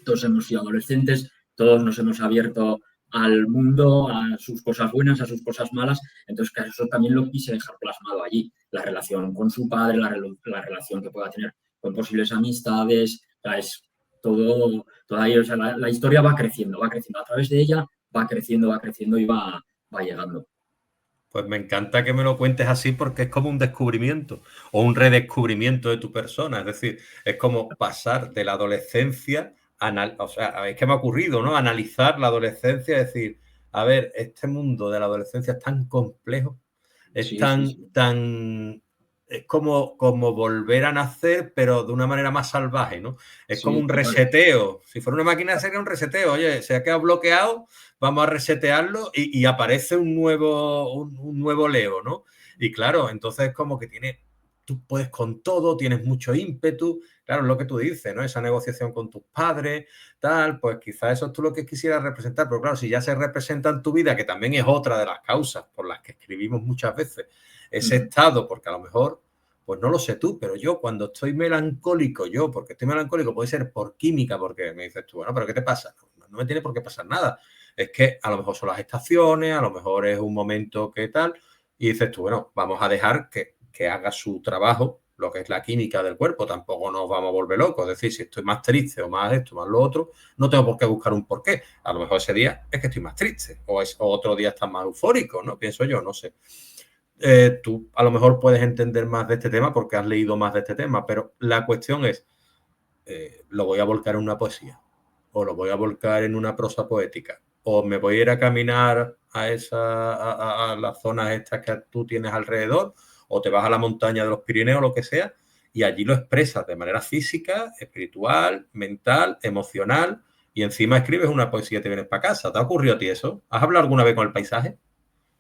Todos hemos sido adolescentes, todos nos hemos abierto al mundo, a sus cosas buenas, a sus cosas malas. Entonces, claro, eso también lo quise dejar plasmado allí. La relación con su padre, la relación que pueda tener con posibles amistades, es todo ahí. O sea, la historia va creciendo. A través de ella va creciendo y va llegando. Pues me encanta que me lo cuentes así porque es como un descubrimiento o un redescubrimiento de tu persona. Es decir, es como pasar de la adolescencia, o sea, es que me ha ocurrido, ¿no? Analizar la adolescencia, es decir, a ver, este mundo de la adolescencia es tan complejo, es Sí, sí, sí. tan es como volver a nacer, pero de una manera más salvaje, ¿no? Es como Sí, un total. reseteo. Si fuera una máquina sería un reseteo. Oye, se ha quedado bloqueado, vamos a resetearlo y aparece un nuevo Leo, ¿no? Y claro, entonces como que tú puedes con todo, tienes mucho ímpetu. Claro, es lo que tú dices, ¿no? Esa negociación con tus padres, tal, pues quizás eso es tú lo que quisieras representar. Pero claro, si ya se representa en tu vida, que también es otra de las causas por las que escribimos muchas veces, ese estado, porque a lo mejor, pues no lo sé tú, pero yo cuando estoy melancólico, porque estoy melancólico, puede ser por química, porque me dices tú, bueno, pero ¿qué te pasa? No me tiene por qué pasar nada. Es que a lo mejor son las estaciones, a lo mejor es un momento que tal, y dices tú, bueno, vamos a dejar que haga su trabajo, lo que es la química del cuerpo, tampoco nos vamos a volver locos. Es decir, si estoy más triste o más esto, más lo otro, no tengo por qué buscar un porqué. A lo mejor ese día es que estoy más triste o otro día estás más eufórico, ¿no? Pienso yo, no sé. Tú a lo mejor puedes entender más de este tema porque has leído más de este tema, pero la cuestión es, ¿lo voy a volcar en una poesía? ¿O lo voy a volcar en una prosa poética? ¿O me voy a ir a caminar a las zonas estas que tú tienes alrededor? ¿O te vas a la montaña de los Pirineos, lo que sea, y allí lo expresas de manera física, espiritual, mental, emocional, y encima escribes una poesía y te vienes para casa? ¿Te ha ocurrido a ti eso? ¿Has hablado alguna vez con el paisaje?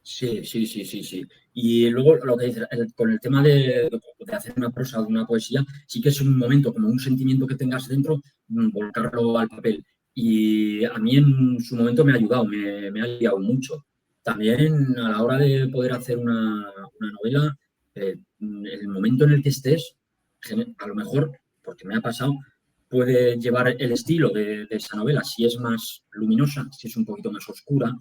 Sí, sí, sí, sí, sí. Y luego lo que dices, con el tema de hacer una prosa o una poesía, sí que es un momento, como un sentimiento que tengas dentro, volcarlo al papel. Y a mí en su momento me ha ayudado, me ha ayudado mucho. También a la hora de poder hacer una novela, el momento en el que estés, a lo mejor, porque me ha pasado, puede llevar el estilo de esa novela, si es más luminosa, si es un poquito más oscura.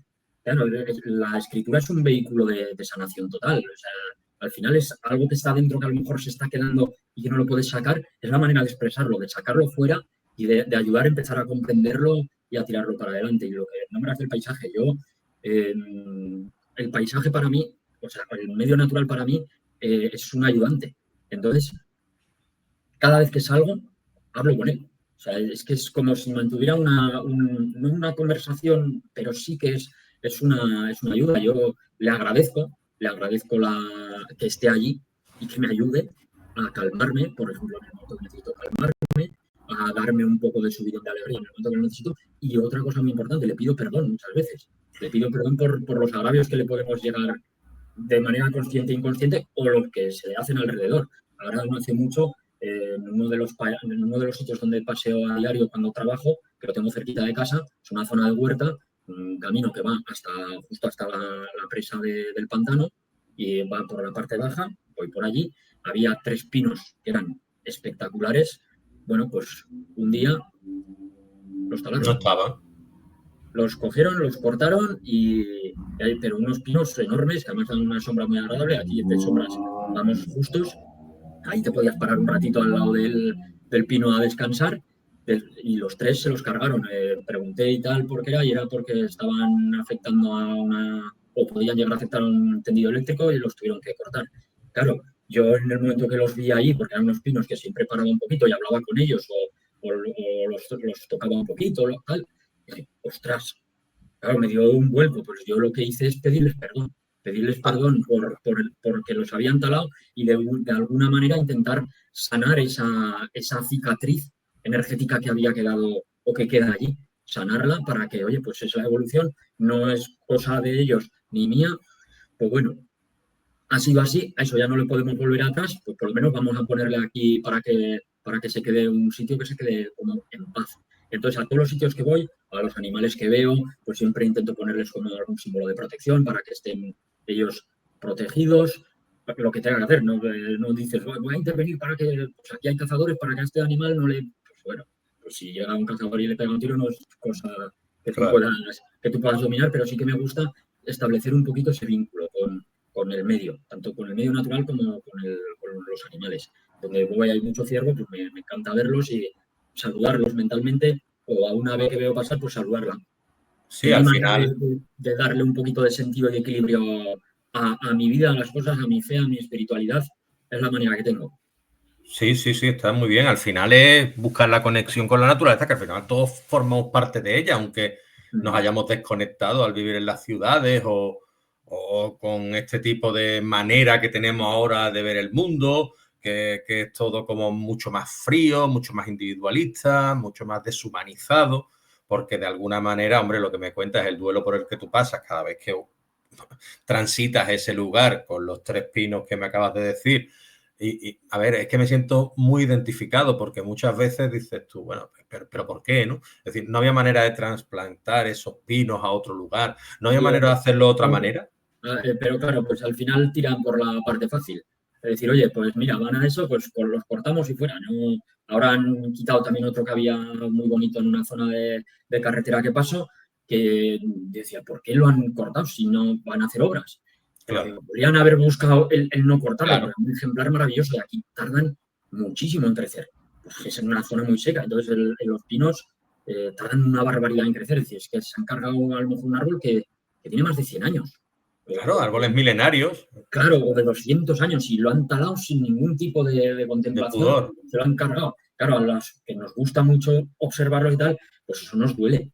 Claro, la escritura es un vehículo de sanación total. O sea, al final es algo que está dentro que a lo mejor se está quedando y que no lo puedes sacar. Es la manera de expresarlo, de sacarlo fuera y de ayudar a empezar a comprenderlo y a tirarlo para adelante. Y lo que nombras del paisaje, eh, el paisaje para mí, o sea, el medio natural para mí es un ayudante. Entonces, cada vez que salgo, hablo con él. O sea, es que es como si mantuviera no una conversación, pero sí que es una ayuda. Yo le agradezco que esté allí y que me ayude a calmarme, por ejemplo, en el momento que necesito calmarme, a darme un poco de subidón de alegría en el momento que lo necesito. Y otra cosa muy importante, le pido perdón muchas veces. Le pido perdón por los agravios que le podemos llegar de manera consciente e inconsciente o lo que se le hacen alrededor. Ahora no hace mucho, en uno de los sitios donde paseo a diario cuando trabajo, que lo tengo cerquita de casa, es una zona de huerta, un camino que va justo hasta la presa del pantano y va por la parte baja, voy por allí, había 3 pinos que eran espectaculares. Bueno, pues un día los No talaron. estaba. Los cogieron, los cortaron pero unos pinos enormes que además dan una sombra muy agradable. Aquí de sombras vamos justos. Ahí te podías parar un ratito al lado del pino a descansar. Y los 3 se los cargaron. Pregunté y tal por qué era, y era porque estaban afectando o podían llegar a afectar a un tendido eléctrico y los tuvieron que cortar. Claro, yo en el momento que los vi ahí, porque eran unos pinos que siempre paraba un poquito y hablaba con ellos o los tocaba un poquito, tal, dije, ostras, claro, me dio un vuelco. Pues yo lo que hice es pedirles perdón porque los habían talado y de alguna manera intentar sanar esa cicatriz energética que había quedado o que queda allí. Sanarla para que, oye, pues es la evolución, no es cosa de ellos ni mía. Pues bueno, ha sido así, a eso ya no le podemos volver atrás, pues por lo menos vamos a ponerle aquí para que se quede un sitio que se quede como en paz. Entonces, a todos los sitios que voy, a los animales que veo, pues siempre intento ponerles como algún símbolo de protección para que estén ellos protegidos, lo que tengan que hacer. No, no dices, voy a intervenir para que, pues aquí hay cazadores, para que a este animal no le... Pues bueno, pues si llega un cazador y le pega un tiro no es cosa Claro. que tú puedas dominar, pero sí que me gusta establecer un poquito ese vínculo con el medio, tanto con el medio natural como con los animales. Donde voy hay mucho ciervo, pues me encanta verlos y saludarlos mentalmente, o a una ave que veo pasar, pues saludarla. Sí, Es mi al manera final. de darle un poquito de sentido y equilibrio a mi vida, a las cosas, a mi fe, a mi espiritualidad. Es la manera que tengo. Sí, sí, sí, está muy bien. Al final es buscar la conexión con la naturaleza, que al final todos formamos parte de ella, aunque nos Mm. hayamos desconectado al vivir en las ciudades o con este tipo de manera que tenemos ahora de ver el mundo, que es todo como mucho más frío, mucho más individualista, mucho más deshumanizado, porque de alguna manera, hombre, lo que me cuentas es el duelo por el que tú pasas cada vez que transitas ese lugar con los 3 pinos que me acabas de decir. Y a ver, es que me siento muy identificado porque muchas veces dices tú, bueno, pero ¿por qué, no? Es decir, no había manera de trasplantar esos pinos a otro lugar, no había Y, manera de hacerlo de otra no, manera. pero claro, pues al final tiran por la parte fácil. Es decir, oye, pues mira, van a eso, pues los cortamos y fuera. ¿No? Ahora han quitado también otro que había muy bonito en una zona de carretera que pasó, que decía, ¿por qué lo han cortado si no van a hacer obras? Pero Claro, digo, podrían haber buscado el no cortarlo, claro, porque es un ejemplar maravilloso y aquí tardan muchísimo en crecer. Pues es en una zona muy seca, entonces los pinos tardan una barbaridad en crecer. Es decir, es que se han cargado a lo mejor un árbol que tiene más de 100 años. claro, árboles milenarios Claro, o de 200 años y lo han talado sin ningún tipo de de contemplación, pudor. se lo han cargado. Claro, a los que nos gusta mucho observarlo y tal, pues eso nos Hombre,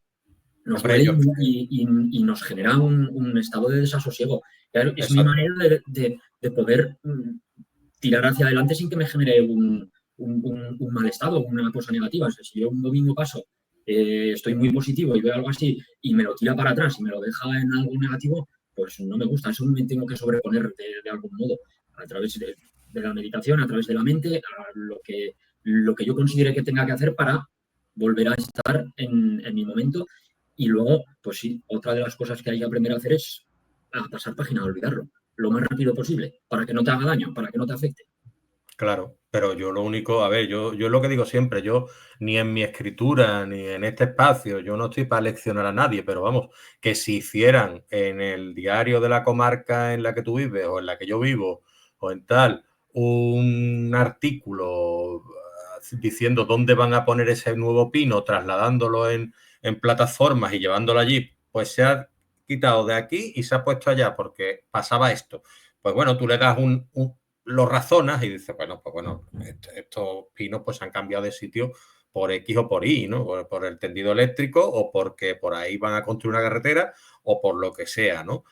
duele yo, y nos genera un estado de desasosiego. Claro, es mi exacto, manera de poder tirar hacia adelante sin que me genere un mal estado, una cosa negativa. O sea, si yo un domingo paso, estoy muy positivo y veo algo así y me lo tira para atrás y me lo deja en algo negativo, pues no me gusta. Eso me tengo que sobreponer de algún modo, a través de la meditación, a través de la mente, a lo que yo considere que tenga que hacer para volver a estar en mi momento. Y luego, pues sí, otra de las cosas que hay que aprender a hacer es a pasar página, a olvidarlo lo más rápido posible, para que no te haga daño, para que no te afecte. claro. Pero yo lo único, a ver, yo lo que digo siempre, yo ni en mi escritura ni en este espacio, yo no estoy para leccionar a nadie, pero vamos, que si hicieran en el diario de la comarca en la que tú vives o en la que yo vivo o en tal, un artículo diciendo dónde van a poner ese nuevo pino, trasladándolo en plataformas y llevándolo allí, pues se ha quitado de aquí y se ha puesto allá porque pasaba esto. Pues bueno, tú le das lo razonas y dices, bueno, pues bueno, estos pinos pues han cambiado de sitio por X o por Y, ¿no? Por el tendido eléctrico o porque por ahí van a construir una carretera o por lo que sea, ¿no?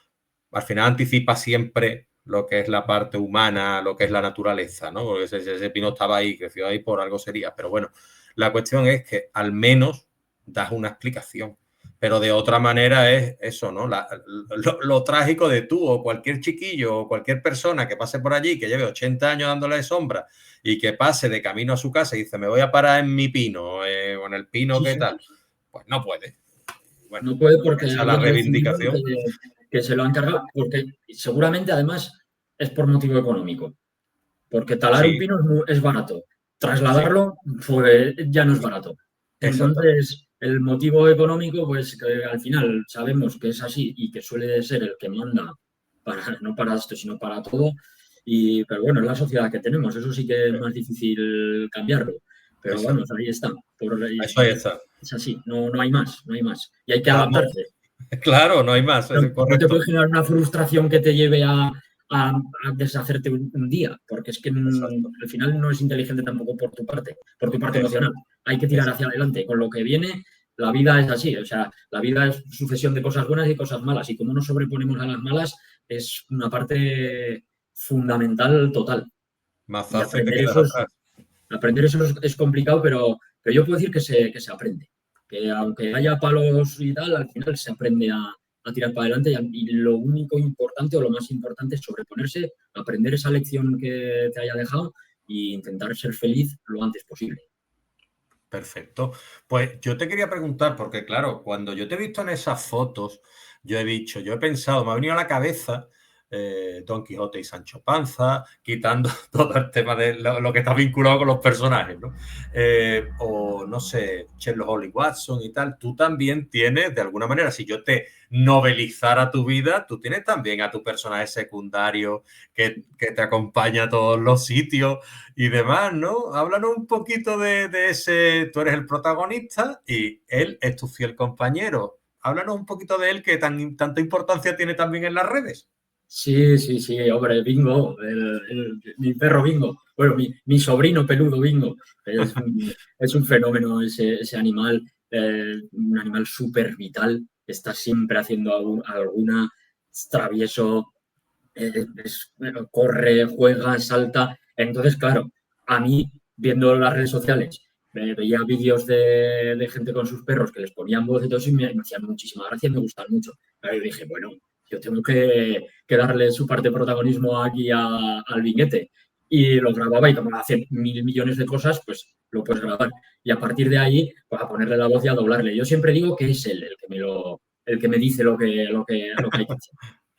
Al final anticipa siempre lo que es la parte humana, lo que es la naturaleza, ¿no? Porque ese pino estaba ahí, creció ahí, por algo sería. Pero bueno, la cuestión es que al menos das una explicación. Pero de otra manera es eso, ¿no? Lo trágico de tú o cualquier chiquillo o cualquier persona que pase por allí, que lleve 80 años dándole sombra y que pase de camino a su casa y dice, me voy a parar en mi pino o en el pino, Sí, ¿qué sí. tal? Pues no puede. Bueno, No puede porque esa es la alguien ha decidido reivindicación. que se lo han cargado, porque seguramente además es por motivo económico, porque talar un Sí, pino es barato, sí, trasladarlo pues, ya no es barato. exactamente. Entonces, el motivo económico, pues que al final sabemos que es así y que suele ser el que manda, no para esto, sino para todo. Pero bueno, es la sociedad que tenemos, eso sí que es más difícil cambiarlo. Pero Exacto. vamos, ahí está. Eso ahí está. Es así, no hay más, no hay más. Y hay que Vamos, adaptarse. claro, no hay más, No, es no te correcto. puede generar una frustración que te lleve a deshacerte un día, porque es que Exacto. al final no es inteligente tampoco por tu parte Eso, emocional. Hay que tirar eso. hacia adelante. Con lo que viene, la vida es así. O sea, la vida es sucesión de cosas buenas y cosas malas. Y como nos sobreponemos a las malas es una parte fundamental total. Más Y fácil te quedas atrás. aprender eso es complicado, pero yo puedo decir que se aprende. Que aunque haya palos y tal, al final se aprende a tirar para adelante y lo único importante o lo más importante es sobreponerse, aprender esa lección que te haya dejado e intentar ser feliz lo antes posible. Perfecto. Pues yo te quería preguntar, porque claro, cuando yo te he visto en esas fotos, yo he pensado, me ha venido a la cabeza Don Quijote y Sancho Panza, quitando todo el tema de lo que está vinculado con los personajes, ¿no? O no sé, Sherlock Holmes Watson y tal. Tú también tienes, de alguna manera, si yo te novelizara tu vida, tú tienes también a tu personaje secundario que te acompaña a todos los sitios y demás, ¿no? Háblanos un poquito de ese, tú eres el protagonista y él es tu fiel compañero. Háblanos un poquito de él que tanta importancia tiene también en las redes. Sí, sí, sí, hombre, Bingo, mi perro Bingo, bueno, mi sobrino peludo Bingo, es un fenómeno ese animal, un animal súper vital, está siempre haciendo alguna. es travieso, corre, juega, salta. Entonces, claro, a mí, viendo las redes sociales, veía vídeos de gente con sus perros que les ponían voz y todo eso y me hacían muchísima gracia y me gustan mucho. Pero yo dije, bueno, yo tengo que darle su parte de protagonismo aquí al Vinguete. Y lo grababa y como hace 1.000 millones de cosas, pues lo puedes grabar. Y a partir de ahí, pues a ponerle la voz y a doblarle. Yo siempre digo que es él el que me dice lo que hay que hacer.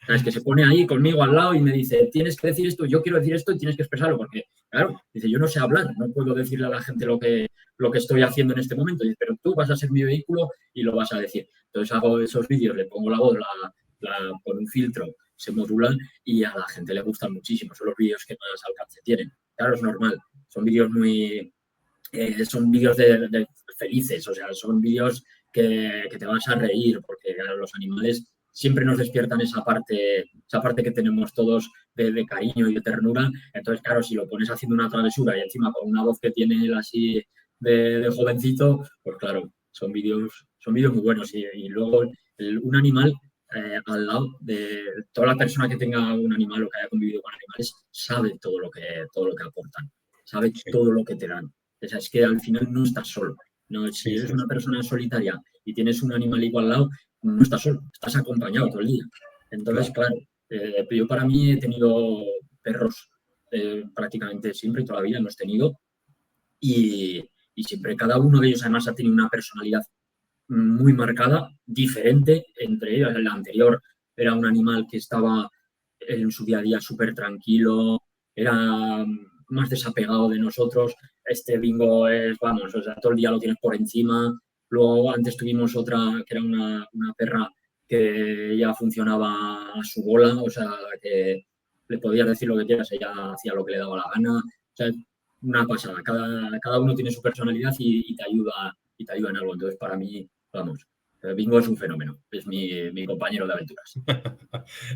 ¿Sabes? Que se pone ahí conmigo al lado y me dice, tienes que decir esto, yo quiero decir esto y tienes que expresarlo, porque, claro, dice, yo no sé hablar, no puedo decirle a la gente lo que estoy haciendo en este momento, dice, pero tú vas a ser mi vehículo y lo vas a decir. Entonces hago esos vídeos, le pongo la voz, con un filtro, se modulan y a la gente le gustan muchísimo, son los vídeos que más alcance tienen. Claro, es normal, son vídeos son vídeos de felices, o sea, son vídeos que te vas a reír, porque claro, los animales siempre nos despiertan esa parte que tenemos todos de cariño y de ternura. Entonces, claro, si lo pones haciendo una travesura y encima con una voz que tiene él así de jovencito, pues claro, son vídeos muy buenos. Y luego un animal al lado de toda la persona que tenga un animal o que haya convivido con animales, sabe todo lo que aportan, sabe todo lo que te dan. O sea, es que al final no estás solo. No, si eres una persona solitaria y tienes un animalico al lado, no estás solo, estás acompañado todo el día. Entonces, claro, yo para mí he tenido perros prácticamente siempre y toda la vida los he tenido y siempre cada uno de ellos además ha tenido una personalidad muy marcada, diferente entre ellos. El anterior era un animal que estaba en su día a día súper tranquilo, era más desapegado de nosotros. Este Bingo es, vamos, o sea, todo el día lo tienes por encima. Luego antes tuvimos otra que era una perra que ya funcionaba a su bola, o sea, que le podías decir lo que quieras, ella hacía lo que le daba la gana. O sea, una pasada. Cada uno tiene su personalidad y te ayuda en algo. Entonces, para mí, vamos, Bingo es un fenómeno, es mi compañero de aventuras.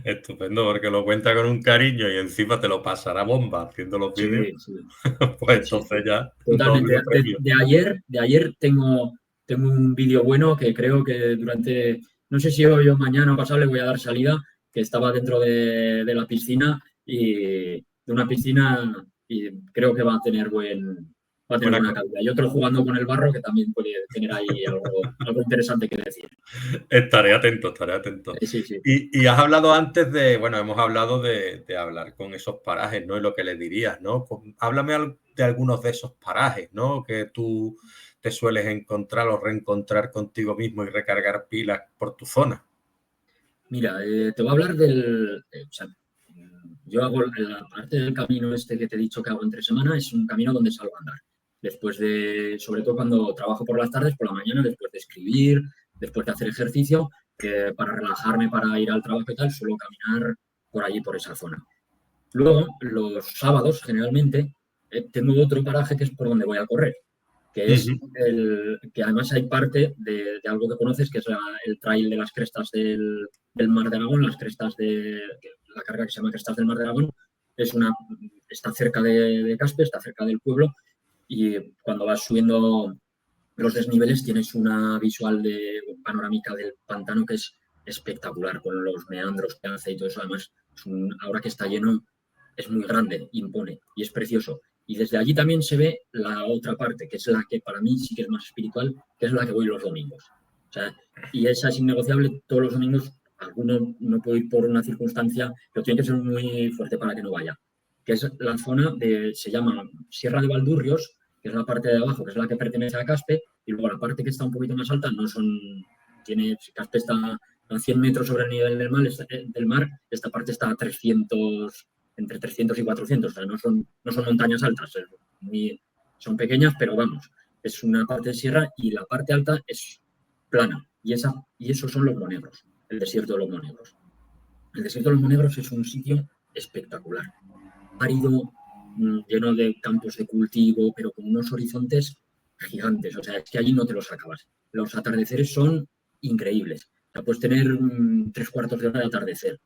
Estupendo, porque lo cuenta con un cariño y encima te lo pasará bomba haciendo los vídeos. Sí. Pues entonces ya, Totalmente. doble premio. De ayer tengo un vídeo bueno que creo que no sé si hoy o mañana o pasado le voy a dar salida, que estaba dentro de la piscina de una piscina y creo que va a tener buena calidad. Y otro jugando con el barro que también puede tener ahí algo interesante que decir. Estaré atento, estaré atento. Sí. Y has hablado antes bueno, hemos hablado de hablar con esos parajes, ¿no? Y lo que les dirías, ¿no? Pues háblame de algunos de esos parajes, ¿no? Que tú te sueles encontrar o reencontrar contigo mismo y recargar pilas por tu zona. Mira, te voy a hablar o sea, yo hago la parte del camino este que te he dicho que hago entre semana, es un camino donde salgo a andar. Sobre todo cuando trabajo por las tardes, por la mañana, después de escribir, después de hacer ejercicio, para relajarme, para ir al trabajo y tal, suelo caminar por allí, por esa zona. Luego, los sábados, generalmente, tengo otro paraje que es por donde voy a correr, que es que además hay parte de algo que conoces, que es el trail de las crestas del Mar de Aragón, la carrera que se llama Crestas del Mar de Aragón, está cerca de Caspe, está cerca del pueblo, y cuando vas subiendo los desniveles tienes una visual panorámica del pantano que es espectacular, con los meandros que hace y todo eso. Además, ahora que está lleno, es muy grande, impone y es precioso. Y desde allí también se ve la otra parte, que es la que para mí sí que es más espiritual, que es la que voy los domingos. O sea, y esa es innegociable todos los domingos. Alguno no puede ir por una circunstancia, pero tiene que ser muy fuerte para que no vaya. Que es la zona se llama Sierra de Valdurrios, que es la parte de abajo, que es la que pertenece a Caspe, y luego la parte que está un poquito más alta Caspe está a 100 metros sobre el nivel del mar, esta parte está a 300, entre 300 y 400, o sea, no son montañas altas, son pequeñas, pero vamos, es una parte de sierra y la parte alta es plana, y esos son los Monegros, el desierto de los Monegros. El desierto de los Monegros es un sitio espectacular, árido, lleno de campos de cultivo, pero con unos horizontes gigantes, o sea, es que allí no te los acabas. Los atardeceres son increíbles, o sea, puedes tener 3/4 de hora de atardecer.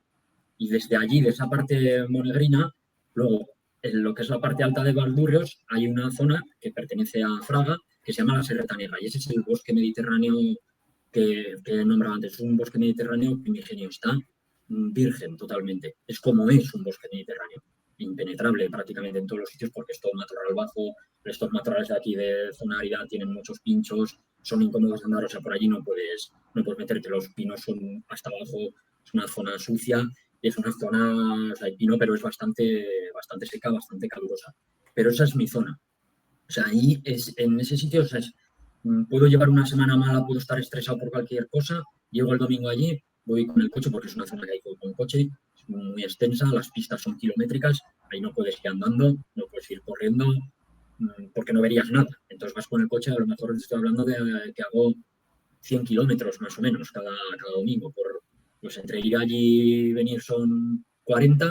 Y desde allí, de esa parte monegrina, luego, en lo que es la parte alta de Valdurrios, hay una zona que pertenece a Fraga, que se llama la Serreta Negra, y ese es el bosque mediterráneo que he nombrado antes. Es un bosque mediterráneo primigenio, está virgen totalmente. Es como es un bosque mediterráneo, impenetrable prácticamente en todos los sitios porque es todo matorral bajo. Estos matorrales de aquí de zona árida tienen muchos pinchos, son incómodos de andar, o sea, por allí no puedes meterte, los pinos son hasta abajo, es una zona sucia, es una zona, o sea, hay pino, pero es bastante seca, bastante calurosa. Pero esa es mi zona. O sea, ahí en ese sitio, o sea, puedo llevar una semana mala, puedo estar estresado por cualquier cosa, llego el domingo allí, voy con el coche, porque es una zona que hay con coche, es muy extensa, las pistas son kilométricas, ahí no puedes ir andando, no puedes ir corriendo, porque no verías nada. Entonces vas con el coche, a lo mejor estoy hablando de que hago 100 kilómetros más o menos cada domingo. Pues entre ir allí y venir son 40,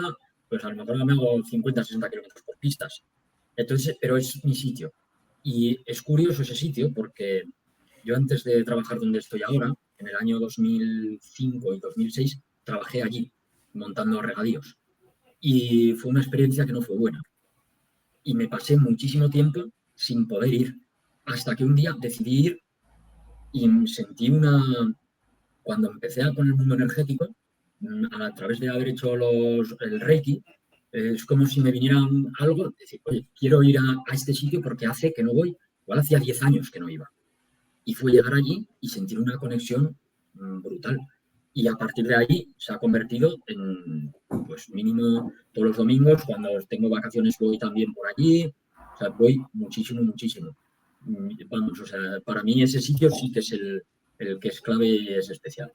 pues a lo mejor me hago 50, 60 kilómetros por pistas. Entonces, pero es mi sitio. Y es curioso ese sitio porque yo antes de trabajar donde estoy ahora, en el año 2005 y 2006, trabajé allí montando regadíos. Y fue una experiencia que no fue buena. Y me pasé muchísimo tiempo sin poder ir. Hasta que un día decidí ir y sentí cuando empecé con el mundo energético, a través de haber hecho el Reiki, es como si me viniera algo, decir, oye, quiero ir a este sitio porque hace que no voy, igual hacía 10 años que no iba. Y fue llegar allí y sentir una conexión brutal. Y a partir de ahí se ha convertido en, pues mínimo todos los domingos, cuando tengo vacaciones voy también por allí, o sea, voy muchísimo, muchísimo. Vamos, o sea, para mí ese sitio sí que es el que es clave y es especial.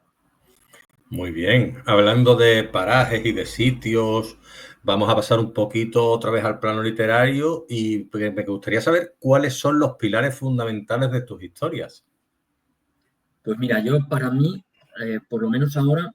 Muy bien. Hablando de parajes y de sitios, vamos a pasar un poquito otra vez al plano literario y me gustaría saber cuáles son los pilares fundamentales de tus historias. Pues mira, para mí, por lo menos ahora,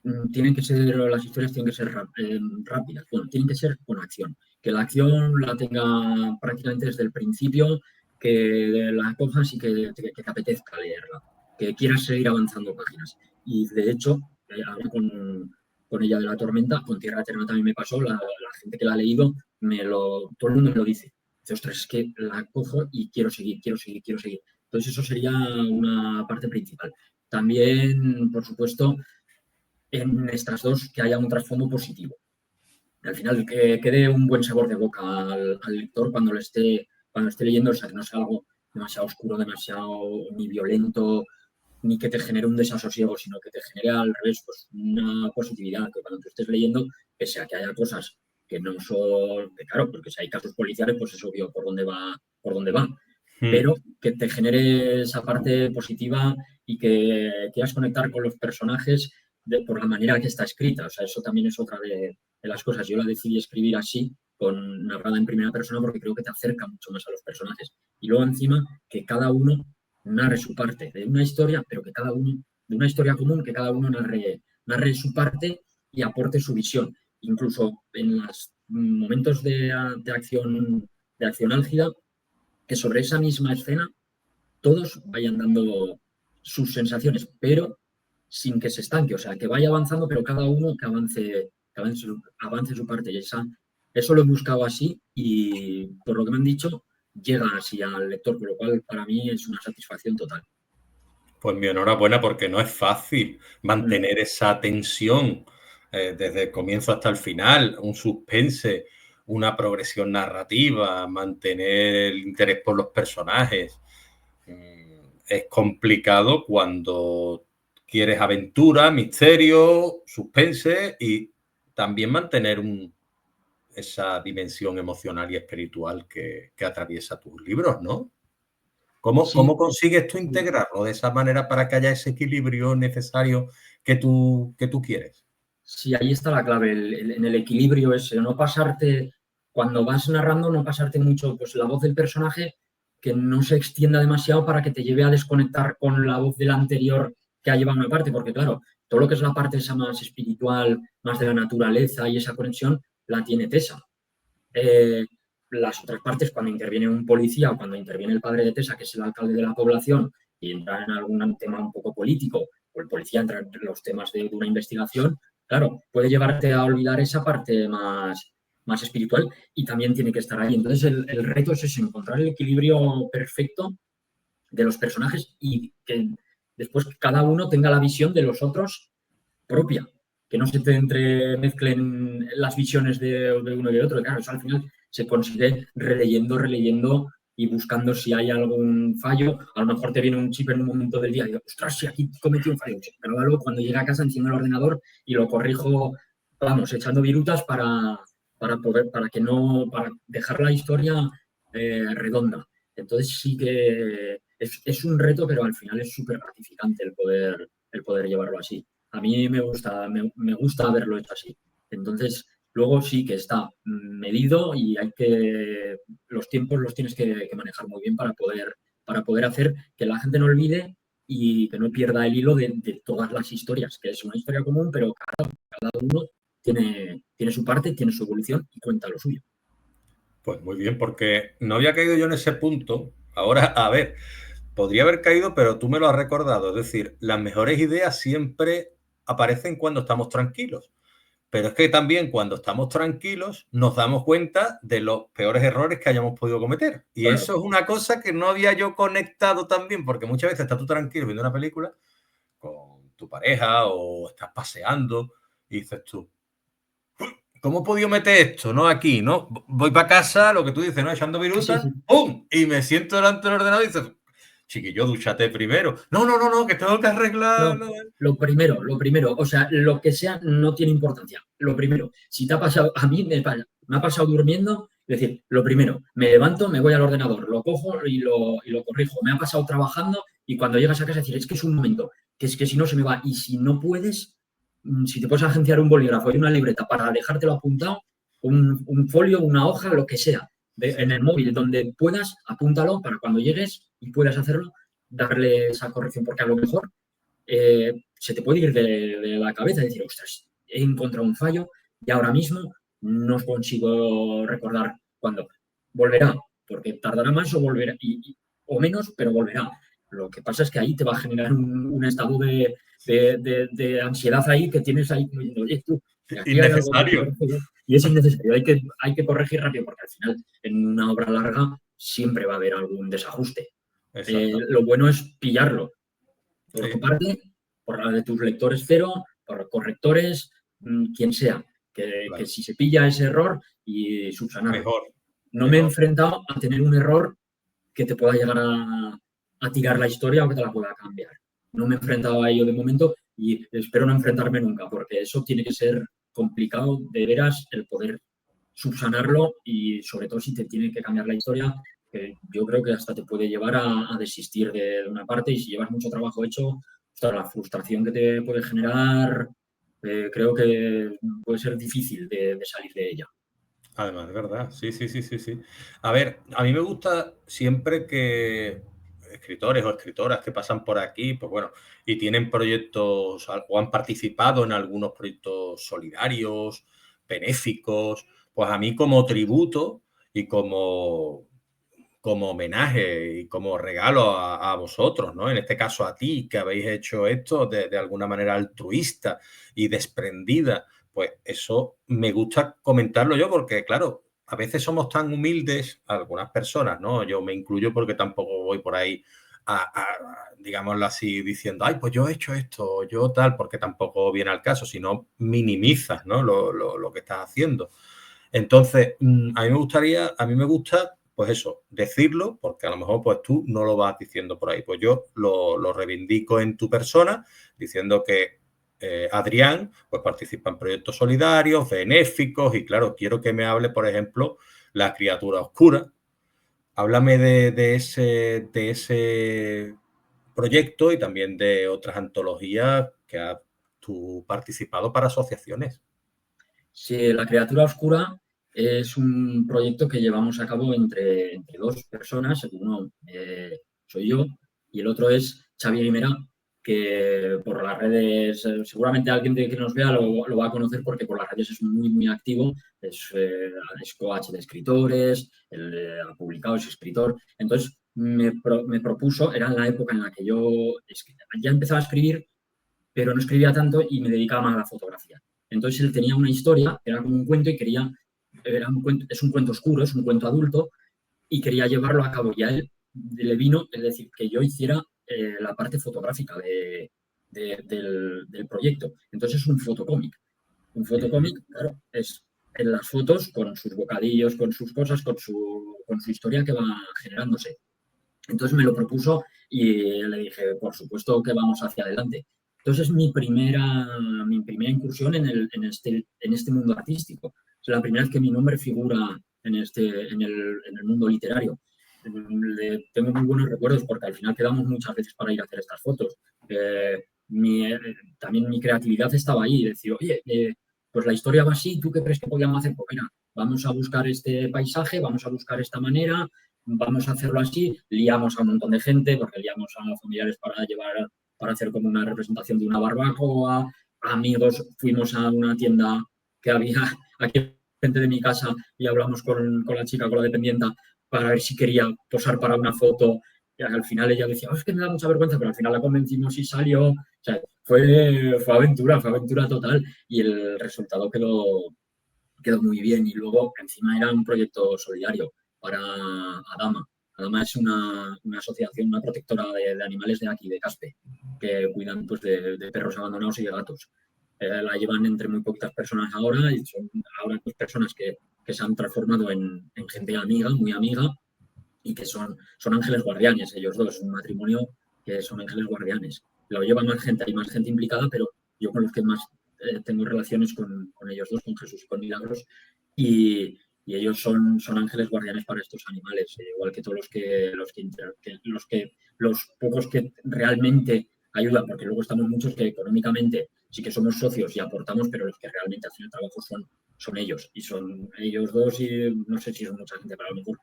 las historias tienen que ser rápidas, bueno, tienen que ser con acción, que la acción la tenga prácticamente desde el principio, que la cojas y que te apetezca leerla, que quieras seguir avanzando páginas. Y de hecho, ahora con ella de la tormenta, con Tierra Eterna también me pasó, la gente que la ha leído, todo el mundo me lo dice. Dice, ostras, es que la cojo y quiero seguir. Entonces eso sería una parte principal. También, por supuesto, en estas dos que haya un trasfondo positivo. Al final, que quede un buen sabor de boca al lector cuando esté leyendo, o sea, que no sea algo demasiado oscuro, demasiado ni violento, ni que te genere un desasosiego, sino que te genere al revés, pues una positividad, que cuando tú estés leyendo, pese a que haya cosas que no son, que claro, porque si hay casos policiales, pues es obvio por dónde va, pero que te genere esa parte positiva y que quieras conectar con los personajes por la manera que está escrita. O sea, eso también es otra de las cosas. Yo la decidí escribir así, narrada en primera persona, porque creo que te acerca mucho más a los personajes. Y luego encima, que cada uno narre su parte de una historia, pero que cada uno, de una historia común, que cada uno narre su parte y aporte su visión. Incluso en los momentos de acción álgida, que sobre esa misma escena todos vayan dando sus sensaciones, pero sin que se estanque, o sea, que vaya avanzando, pero cada uno que avance su parte. Y eso lo he buscado así y por lo que me han dicho, llega así al lector, con lo cual para mí es una satisfacción total. Pues mi enhorabuena, porque no es fácil mantener esa tensión desde el comienzo hasta el final, un suspense, una progresión narrativa, mantener el interés por los personajes. Es complicado cuando quieres aventura, misterio, suspense y también mantener esa dimensión emocional y espiritual que atraviesa tus libros, ¿no? ¿Cómo consigues tú integrarlo de esa manera para que haya ese equilibrio necesario que tú quieres? Sí, ahí está la clave, en el equilibrio ese, no pasarte, cuando vas narrando, no pasarte mucho, pues la voz del personaje que no se extienda demasiado para que te lleve a desconectar con la voz del anterior que ha llevado una parte, porque claro, todo lo que es la parte esa más espiritual, más de la naturaleza y esa conexión, la tiene Tessa. Las otras partes, cuando interviene un policía o cuando interviene el padre de Tessa, que es el alcalde de la población, y entra en algún tema un poco político, o el policía entra en los temas de una investigación, claro, puede llevarte a olvidar esa parte más espiritual y también tiene que estar ahí. Entonces, el reto es eso, encontrar el equilibrio perfecto de los personajes y que después cada uno tenga la visión de los otros propia. que no se te entremezclen las visiones de uno y de otro. Claro, eso al final se consigue releyendo y buscando si hay algún fallo. A lo mejor te viene un chip en un momento del día y digo, ostras, si aquí cometí un fallo. Pero luego cuando llegue a casa enciendo el ordenador y lo corrijo, vamos, echando virutas para dejar la historia redonda. Entonces sí que es un reto, pero al final es súper gratificante el poder llevarlo así. A mí me gusta haberlo hecho así. Entonces, luego sí que está medido y los tiempos los tienes que manejar muy bien para poder hacer que la gente no olvide y que no pierda el hilo de todas las historias, que es una historia común, pero cada uno tiene su parte, tiene su evolución y cuenta lo suyo. Pues muy bien, porque no había caído yo en ese punto. Ahora, a ver, podría haber caído, pero tú me lo has recordado. Es decir, las mejores ideas siempre aparecen cuando estamos tranquilos. Pero es que también cuando estamos tranquilos nos damos cuenta de los peores errores que hayamos podido cometer. Y Claro. eso es una cosa que no había yo conectado también, porque muchas veces estás tú tranquilo viendo una película con tu pareja o estás paseando y dices tú, ¿cómo he podido meter esto? ¿No? Aquí, ¿no? Voy para casa, lo que tú dices, ¿no? Echando Sí, virutas, sí. ¡pum! Y me siento delante del ordenador y dices, chiquillo, dúchate primero. No, que tengo que arreglar. No, lo primero, o sea, lo que sea no tiene importancia. Lo primero, si te ha pasado, a mí me ha pasado durmiendo, es decir, lo primero, me levanto, me voy al ordenador, lo cojo y lo corrijo. Me ha pasado trabajando y cuando llegas a casa decir, es que es un momento, que es que si no se me va. Y si no puedes, si te puedes agenciar un bolígrafo y una libreta para dejártelo apuntado, un folio, una hoja, lo que sea, en el móvil, donde puedas, apúntalo para cuando llegues y puedas hacerlo, darle esa corrección, porque a lo mejor se te puede ir de la cabeza y decir, ostras, he encontrado un fallo y ahora mismo no consigo recordar cuándo. Volverá, porque tardará más o volverá, o menos, pero volverá. Lo que pasa es que ahí te va a generar un estado de ansiedad ahí que tienes ahí como diciendo, oye, tú, que aquí hay algo que Innecesario. corregir y es innecesario. Hay que corregir rápido porque al final en una obra larga siempre va a haber algún desajuste. Exactamente. Lo bueno es pillarlo por tu Sí, parte, por la de tus lectores cero, por correctores, quien sea, que claro. si se pilla ese error y subsanarlo. Mejor, No me he mejor. enfrentado a tener un error que te pueda llegar a tirar la historia o que te la pueda cambiar. No me he enfrentado a ello de momento y espero no enfrentarme nunca, porque eso tiene que ser complicado de veras el poder subsanarlo y sobre todo si te tiene que cambiar la historia, que yo creo que hasta te puede llevar a desistir de una parte y si llevas mucho trabajo hecho, ostras, la frustración que te puede generar, creo que puede ser difícil de salir de ella. Además, es verdad. Sí, sí, sí, sí, sí. A ver, a mí me gusta siempre que escritores o escritoras que pasan por aquí, pues bueno, y tienen proyectos o han participado en algunos proyectos solidarios, benéficos, pues a mí como tributo y como homenaje y como regalo a vosotros, ¿no? En este caso a ti, que habéis hecho esto de alguna manera altruista y desprendida, pues eso me gusta comentarlo yo porque, claro, a veces somos tan humildes, algunas personas, ¿no? Yo me incluyo porque tampoco voy por ahí digámoslo así, diciendo, ay, pues yo he hecho esto, yo tal, porque tampoco viene al caso, sino minimizas, ¿no? Lo que estás haciendo. Entonces, a mí me gusta, pues eso, decirlo, porque a lo mejor pues tú no lo vas diciendo por ahí. Pues yo lo reivindico en tu persona, diciendo que Adrián pues participa en proyectos solidarios, benéficos, y claro, quiero que me hable, por ejemplo, La criatura oscura. Háblame de ese proyecto y también de otras antologías que has tú participado para asociaciones. Sí, La criatura oscura es un proyecto que llevamos a cabo entre dos personas. Uno soy yo y el otro es Xavi Aimera, que por las redes, seguramente alguien que nos vea lo va a conocer porque por las redes es muy, muy activo. Es coach de escritores, él ha publicado, es escritor. Entonces me propuso, era en la época en la que yo ya empezaba a escribir, pero no escribía tanto y me dedicaba más a la fotografía. Entonces él tenía una historia, era como un cuento y quería, es un cuento oscuro, es un cuento adulto y quería llevarlo a cabo. Y a él le vino, es decir, que yo hiciera la parte fotográfica del proyecto. Entonces es un fotocómic. Un fotocómic, claro, es en las fotos con sus bocadillos, con sus cosas, con su historia que va generándose. Entonces me lo propuso y le dije, por supuesto que vamos hacia adelante. Entonces mi primera incursión en este mundo artístico. Es la primera vez que mi nombre figura en el mundo literario. Tengo muy buenos recuerdos porque al final quedamos muchas veces para ir a hacer estas fotos. También mi creatividad estaba ahí. Decir, oye, pues la historia va así, ¿tú qué crees que podíamos hacer? Pues mira, vamos a buscar este paisaje, vamos a buscar esta manera, vamos a hacerlo así. Liamos a un montón de gente, porque liamos a familiares para hacer como una representación de una barbacoa. Amigos, fuimos a una tienda que había aquí frente de mi casa y hablamos con la chica, con la dependienta, para ver si quería posar para una foto. Y al final ella decía, es que me da mucha vergüenza, pero al final la convencimos y salió. O sea, fue aventura total y el resultado quedó muy bien. Y luego encima era un proyecto solidario para Adama. Adama es una asociación, una protectora de animales de aquí, de Caspe, que cuidan pues, de perros abandonados y de gatos. La llevan entre muy poquitas personas ahora y son ahora pues, personas que se han transformado en gente amiga, muy amiga, y que son ángeles guardianes, ellos dos, es un matrimonio que son ángeles guardianes. Lo lleva más gente, hay más gente implicada, pero yo con los que más tengo relaciones con ellos dos, con Jesús y con Milagros, y ellos son ángeles guardianes para estos animales, igual que todos los pocos que realmente ayudan, porque luego estamos muchos que económicamente sí que somos socios y aportamos, pero los que realmente hacen el trabajo son ellos, y son ellos dos, y no sé si son mucha gente, pero a lo mejor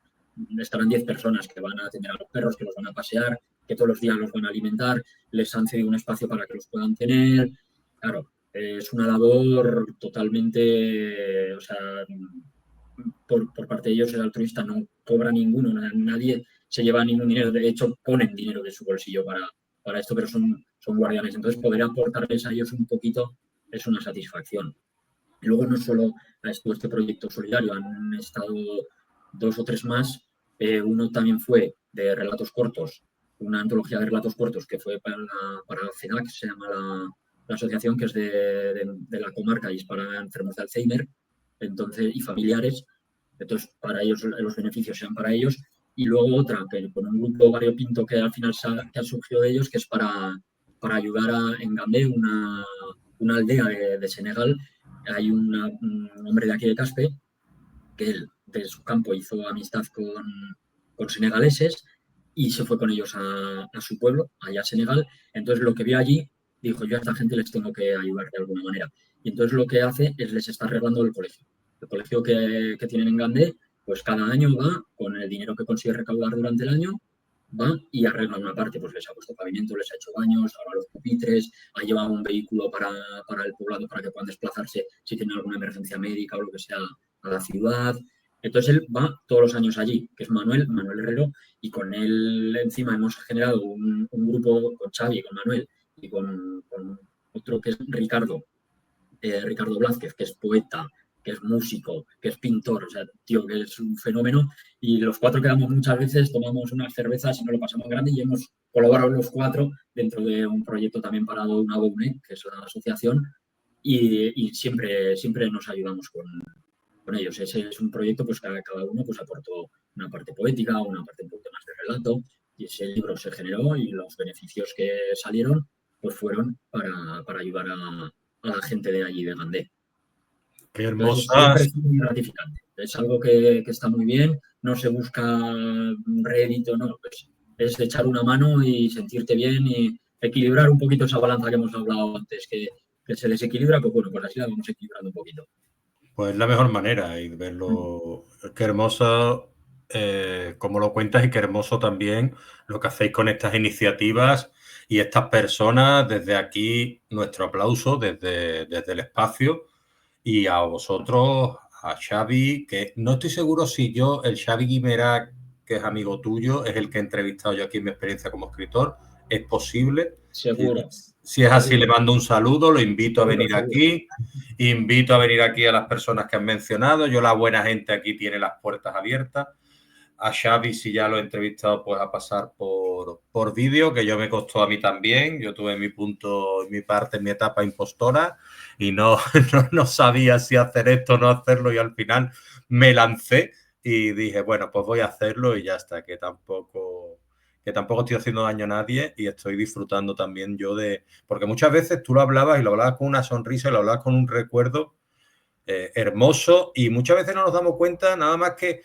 estarán 10 personas que van a atender a los perros, que los van a pasear, que todos los días los van a alimentar, les han cedido un espacio para que los puedan tener. Claro, es una labor totalmente, o sea, por parte de ellos el altruista no cobra ninguno, nadie se lleva ningún dinero, de hecho ponen dinero de su bolsillo para esto, pero son guardianes, entonces poder aportarles a ellos un poquito es una satisfacción. Y luego no solo ha estado este proyecto solidario, han estado 2 o 3 más. Uno también fue de relatos cortos, una antología de relatos cortos que fue para CEDAC, se llama la asociación, que es de la comarca y es para enfermos de Alzheimer y familiares. Entonces, para ellos los beneficios sean para ellos. Y luego otra, que con un grupo variopinto que al final que ha surgido de ellos, que es para ayudar en Gambé, una aldea de Senegal. Hay un hombre de aquí de Caspe que él, de su campo, hizo amistad con senegaleses y se fue con ellos a su pueblo, allá a Senegal. Entonces, lo que vio allí, dijo, yo a esta gente les tengo que ayudar de alguna manera. Y entonces lo que hace es les está arreglando el colegio. El colegio que tienen en Gandé, pues cada año va, con el dinero que consigue recaudar durante el año, va y arregla una parte, pues les ha puesto pavimento, les ha hecho baños, ahora los pupitres, ha llevado un vehículo para el poblado para que puedan desplazarse si tienen alguna emergencia médica o lo que sea a la ciudad. Entonces él va todos los años allí, que es Manuel Herrero, y con él encima hemos generado un grupo con Xavi, con Manuel y con otro que es Ricardo Blázquez, que es poeta, que es músico, que es pintor, o sea, tío, que es un fenómeno, y los 4 quedamos muchas veces, tomamos unas cervezas y nos lo pasamos grande y hemos colaborado los 4 dentro de un proyecto también parado, una BOUNE, que es la asociación, y siempre nos ayudamos con ellos. Ese es un proyecto, pues cada uno pues aportó una parte poética, una parte un poquito más de relato, y ese libro se generó y los beneficios que salieron pues fueron para ayudar a la gente de allí de Gandé. Qué hermosa. Me parece muy gratificante. Es algo que está muy bien, no se busca rédito, no, pues es echar una mano y sentirte bien y equilibrar un poquito esa balanza que hemos hablado antes, que se desequilibra, pues bueno, pues así la vamos equilibrando un poquito. Pues la mejor manera y verlo. Qué hermoso como lo cuentas y qué hermoso también lo que hacéis con estas iniciativas y estas personas. Desde aquí, nuestro aplauso desde el espacio y a vosotros, a Xavi, que no estoy seguro si el Xavi Guimerá, que es amigo tuyo, es el que he entrevistado yo aquí en mi experiencia como escritor. Es posible. Seguro. Si es así, le mando un saludo, lo invito a venir aquí. Invito a venir aquí a las personas que han mencionado. La buena gente aquí tiene las puertas abiertas. A Xavi, si ya lo he entrevistado, pues a pasar por vídeo, que yo me costó a mí también. Yo tuve mi punto, mi parte, mi etapa impostora y no sabía si hacer esto o no hacerlo, y al final me lancé y dije, bueno, pues voy a hacerlo y ya está, que tampoco estoy haciendo daño a nadie y estoy disfrutando también yo de... Porque muchas veces tú lo hablabas y lo hablabas con una sonrisa y lo hablabas con un recuerdo hermoso, y muchas veces no nos damos cuenta nada más que,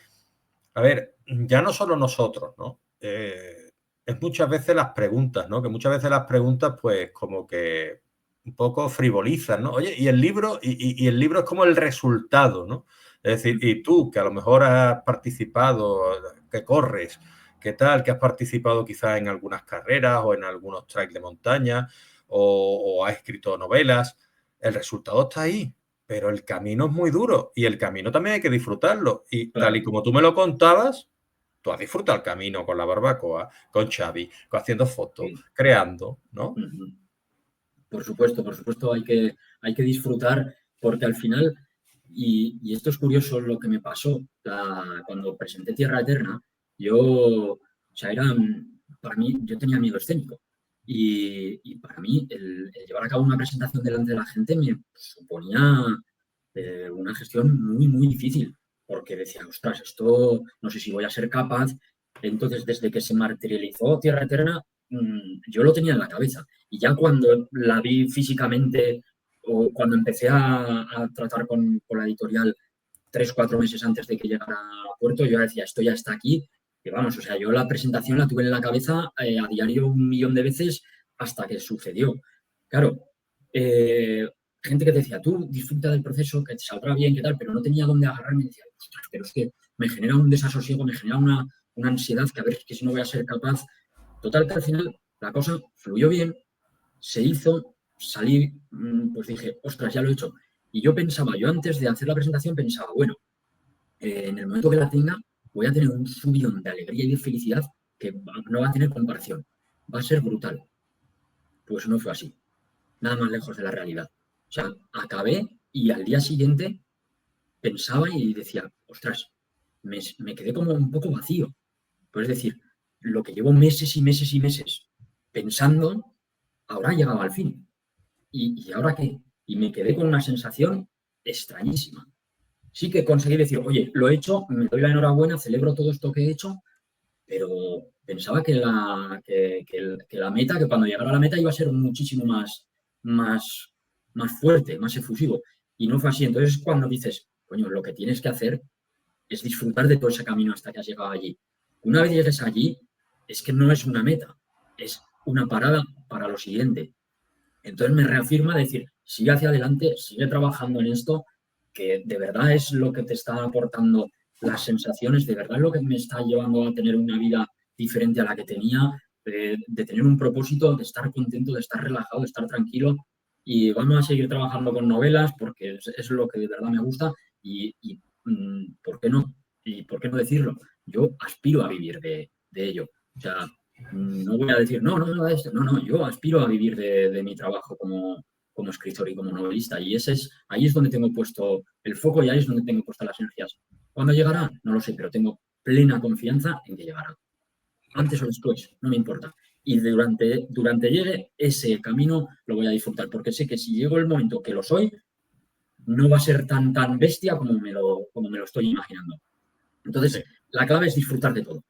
a ver, ya no solo nosotros, ¿no? Es muchas veces las preguntas, ¿no? Que muchas veces las preguntas, pues, como que un poco frivolizan, ¿no? Oye, y el libro, y el libro es como el resultado, ¿no? Es decir, y tú, que a lo mejor has participado, que corres, ¿qué tal? Que has participado quizás en algunas carreras o en algunos tracks de montaña, o has escrito novelas, el resultado está ahí, pero el camino es muy duro y el camino también hay que disfrutarlo. Y tal y Claro. como tú me lo contabas, tú has disfrutado el camino con la barbacoa, con Xavi, haciendo fotos, Sí. creando, ¿no? Por supuesto hay que disfrutar porque al final, y esto es curioso lo que me pasó cuando presenté Tierra Eterna, yo, o sea, para mí, yo tenía miedo escénico y para mí el llevar a cabo una presentación delante de la gente me suponía una gestión muy, muy difícil porque decía, ostras, esto no sé si voy a ser capaz. Entonces, desde que se materializó Tierra Eterna, yo lo tenía en la cabeza. Y ya cuando la vi físicamente o cuando empecé a tratar con la editorial 3, 4 meses antes de que llegara a puerto, yo decía, esto ya está aquí. Y vamos, o sea, yo la presentación la tuve en la cabeza a diario 1 millón de veces hasta que sucedió. Claro, eh, gente que te decía, tú disfruta del proceso, que te saldrá bien, que tal, pero no tenía dónde agarrarme y decía, ostras, pero es que me genera un desasosiego, me genera una ansiedad que a ver, que si no voy a ser capaz. Total, que al final la cosa fluyó bien, se hizo, salí, pues dije, ostras, ya lo he hecho. Y yo pensaba, yo antes de hacer la presentación pensaba, bueno, en el momento que la tenga voy a tener un subidón de alegría y de felicidad que no va a tener comparación. Va a ser brutal. Pues no fue así, nada más lejos de la realidad. O sea, acabé y al día siguiente pensaba y decía, ostras, me quedé como un poco vacío. Pues es decir, lo que llevo meses y meses y meses pensando, ahora ha llegado al fin. ¿Y ahora qué? Y me quedé con una sensación extrañísima. Sí que conseguí decir, oye, lo he hecho, me doy la enhorabuena, celebro todo esto que he hecho, pero pensaba que la meta, que cuando llegara a la meta iba a ser muchísimo más, más fuerte, más efusivo. Y no fue así. Entonces, cuando dices, coño, lo que tienes que hacer es disfrutar de todo ese camino hasta que has llegado allí. Una vez llegues allí, es que no es una meta, es una parada para lo siguiente. Entonces me reafirma decir, sigue hacia adelante, sigue trabajando en esto, que de verdad es lo que te está aportando las sensaciones, de verdad es lo que me está llevando a tener una vida diferente a la que tenía, de tener un propósito, de estar contento, de estar relajado, de estar tranquilo. Y vamos a seguir trabajando con novelas porque es lo que de verdad me gusta y ¿por qué no? ¿Y por qué no decirlo? Yo aspiro a vivir de ello. O sea, no voy a decir, no, no, no, no, yo aspiro a vivir de mi trabajo como escritor y como novelista. Y ahí es donde tengo puesto el foco y ahí es donde tengo puestas las energías. ¿Cuándo llegará? No lo sé, pero tengo plena confianza en que llegará. Antes o después, no me importa. Y durante llegue ese camino lo voy a disfrutar, porque sé que si llego el momento que lo soy, no va a ser tan bestia como me lo estoy imaginando. Sí. Entonces, la clave es disfrutar de todo.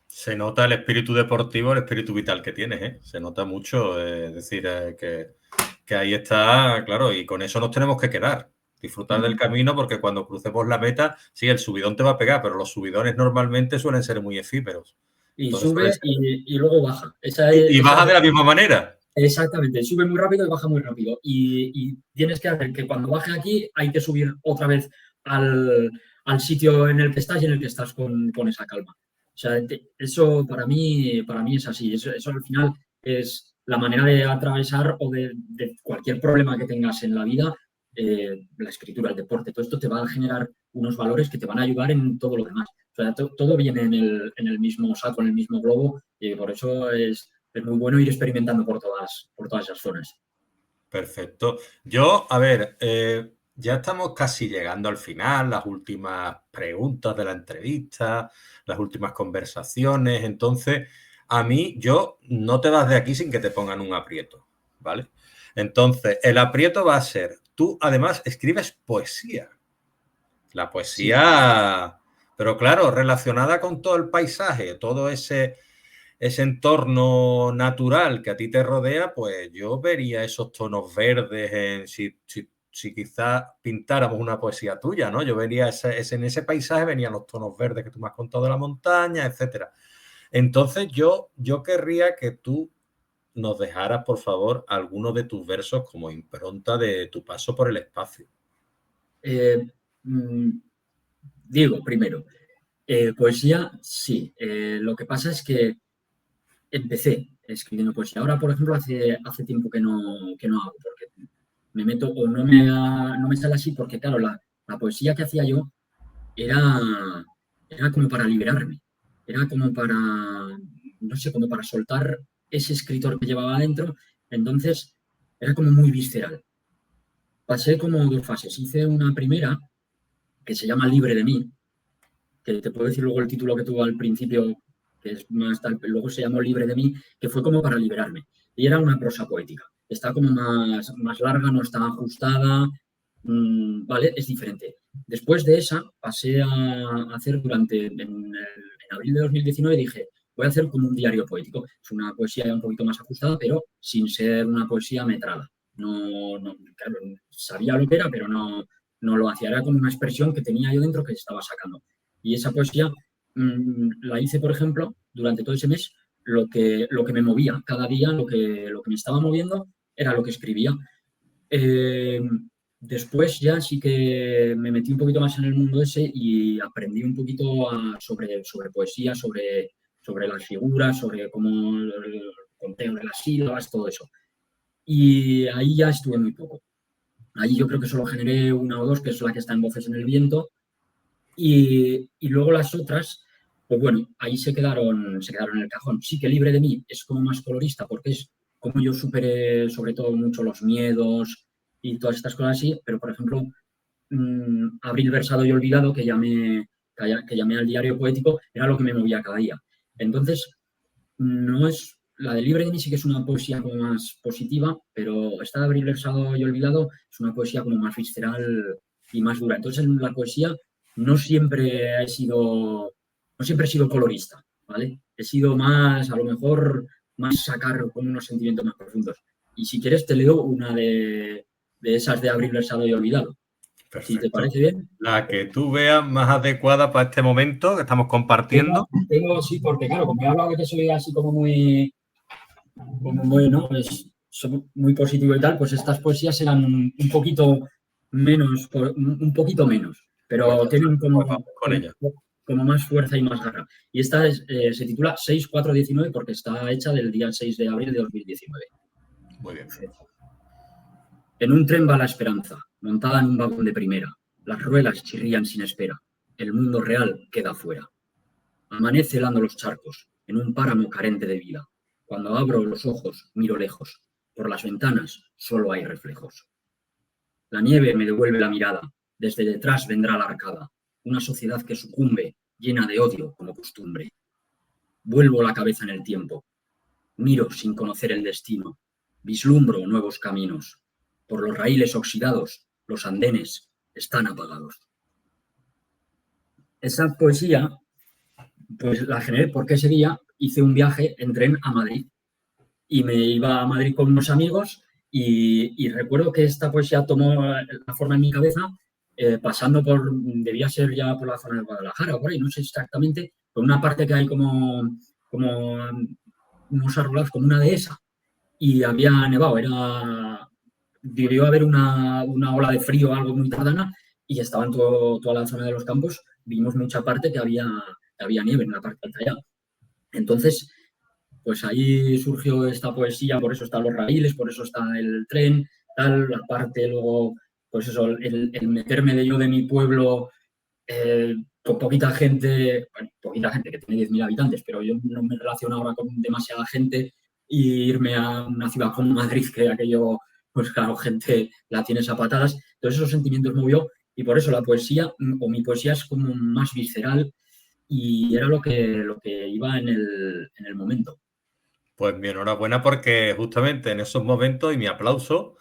Se nota el espíritu deportivo, el espíritu vital que tienes, ¿eh? Se nota mucho, es decir, que ahí está, claro, y con eso nos tenemos que quedar. Disfrutar del camino, porque cuando crucemos la meta, sí, el subidón te va a pegar, pero los subidones normalmente suelen ser muy efímeros. Y Entonces suelen sube ser... y luego baja. Y baja de la misma manera. Exactamente, sube muy rápido y baja muy rápido. Y tienes que hacer que cuando baje aquí hay que subir otra vez al sitio en el que estás y en el que estás con esa calma. O sea, eso para mí es así. Eso al final es la manera de atravesar o de cualquier problema que tengas en la vida, la escritura, el deporte, todo esto te va a generar unos valores que te van a ayudar en todo lo demás. O sea, todo viene en el mismo saco, en el mismo globo, y por eso es muy bueno ir experimentando por todas esas zonas. Perfecto. Yo, a ver, Ya estamos casi llegando al final, las últimas preguntas de la entrevista, las últimas conversaciones. Entonces, yo no te vas de aquí sin que te pongan un aprieto, ¿vale? Entonces, el aprieto va a ser, tú además escribes poesía. La Sí. poesía, pero claro, relacionada con todo el paisaje, todo ese entorno natural que a ti te rodea, pues yo vería esos tonos verdes si quizás pintáramos una poesía tuya, ¿no? Yo vería en ese paisaje venían los tonos verdes que tú me has contado de la montaña, etcétera. Entonces yo querría que tú nos dejaras, por favor, algunos de tus versos como impronta de tu paso por el espacio. Eh, mm, Digo, primero, poesía, sí. Lo que pasa es que empecé escribiendo poesía. Ahora, por ejemplo, hace tiempo que no hago, porque me meto o no me sale así, porque claro, la poesía que hacía yo era, era como para liberarme, era como para, no sé, como para soltar ese escritor que llevaba adentro. Entonces, era como muy visceral. Pasé como dos fases. Hice una primera que se llama Libre de mí, que te puedo decir luego el título que tuvo al principio, que es más tal, luego se llamó Libre de mí, que fue como para liberarme. Y era una prosa poética. Está como más larga, no está ajustada, ¿vale? Es diferente. Después de esa, pasé a hacer en abril de 2019, dije, voy a hacer como un diario poético. Es una poesía un poquito más ajustada, pero sin ser una poesía metrada. No, claro, sabía lo que era, pero no lo hacía. Era como una expresión que tenía yo dentro que estaba sacando. Y esa poesía la hice, por ejemplo, durante todo ese mes, lo que me movía cada día, lo que me estaba moviendo, era lo que escribía. Eh, Después ya sí que me metí un poquito más en el mundo ese y aprendí un poquito sobre poesía, sobre las figuras, sobre cómo el conteo de las sílabas, todo eso. Y ahí ya estuve muy poco. Ahí yo creo que solo generé una o dos, que es la que está en Voces en el Viento, y luego las otras, pues bueno, ahí se quedaron en el cajón. Sí que Libre de mí es como más colorista porque es como yo superé sobre todo mucho los miedos y todas estas cosas así, pero por ejemplo, Abril versado y olvidado, que llamé al diario poético, era lo que me movía cada día. Entonces, no es, la de Libre de mí sí que es una poesía como más positiva, pero esta de Abril versado y olvidado es una poesía como más visceral y más dura. Entonces, en la poesía no siempre he sido colorista, ¿vale? He sido más, a lo mejor, más sacar con unos sentimientos más profundos. Y si quieres, te leo una de esas de Abril versado y olvidado. Si te Perfecto. parece bien. La que tú veas más adecuada para este momento que estamos compartiendo. Sí, porque claro, como he hablado de que soy así como muy, ¿no? Soy muy positivo y tal, pues estas poesías eran un poquito menos, Pues pero ya está, tienen pues como, vamos con como, ella. como más fuerza y más garra. Y esta se titula 6-4-19 porque está hecha del día 6 de abril de 2019. Muy bien. En un tren va la esperanza, montada en un vagón de primera. Las ruedas chirrían sin espera. El mundo real queda fuera. Amanece helando los charcos, en un páramo carente de vida. Cuando abro los ojos, miro lejos. Por las ventanas solo hay reflejos. La nieve me devuelve la mirada. Desde detrás vendrá la arcada. Una sociedad que sucumbe, llena de odio como costumbre. Vuelvo la cabeza en el tiempo. Miro sin conocer el destino. Vislumbro nuevos caminos. Por los raíles oxidados, los andenes están apagados. Esa poesía pues la generé porque ese día hice un viaje en tren a Madrid y me iba a Madrid con unos amigos y recuerdo que esta poesía tomó la forma en mi cabeza pasando debía ser ya por la zona de Guadalajara o por ahí, no sé exactamente, por una parte que hay como unos arbolados, como una dehesa y había nevado, debió haber una ola de frío, algo muy tardana y estaba en toda la zona de los campos, vimos mucha parte que había nieve en la parte alta ya. Entonces, pues ahí surgió esta poesía, por eso están los raíles, por eso está el tren, tal, la parte luego, pues eso, el meterme de yo de mi pueblo con poquita gente que tiene 10.000 habitantes, pero yo no me relaciono ahora con demasiada gente y irme a una ciudad como Madrid, que aquello pues claro, gente la tienes a patadas. Todos esos sentimientos movió y por eso la poesía, o mi poesía es como más visceral y era lo que iba en el momento. Pues mi enhorabuena porque justamente en esos momentos, y mi aplauso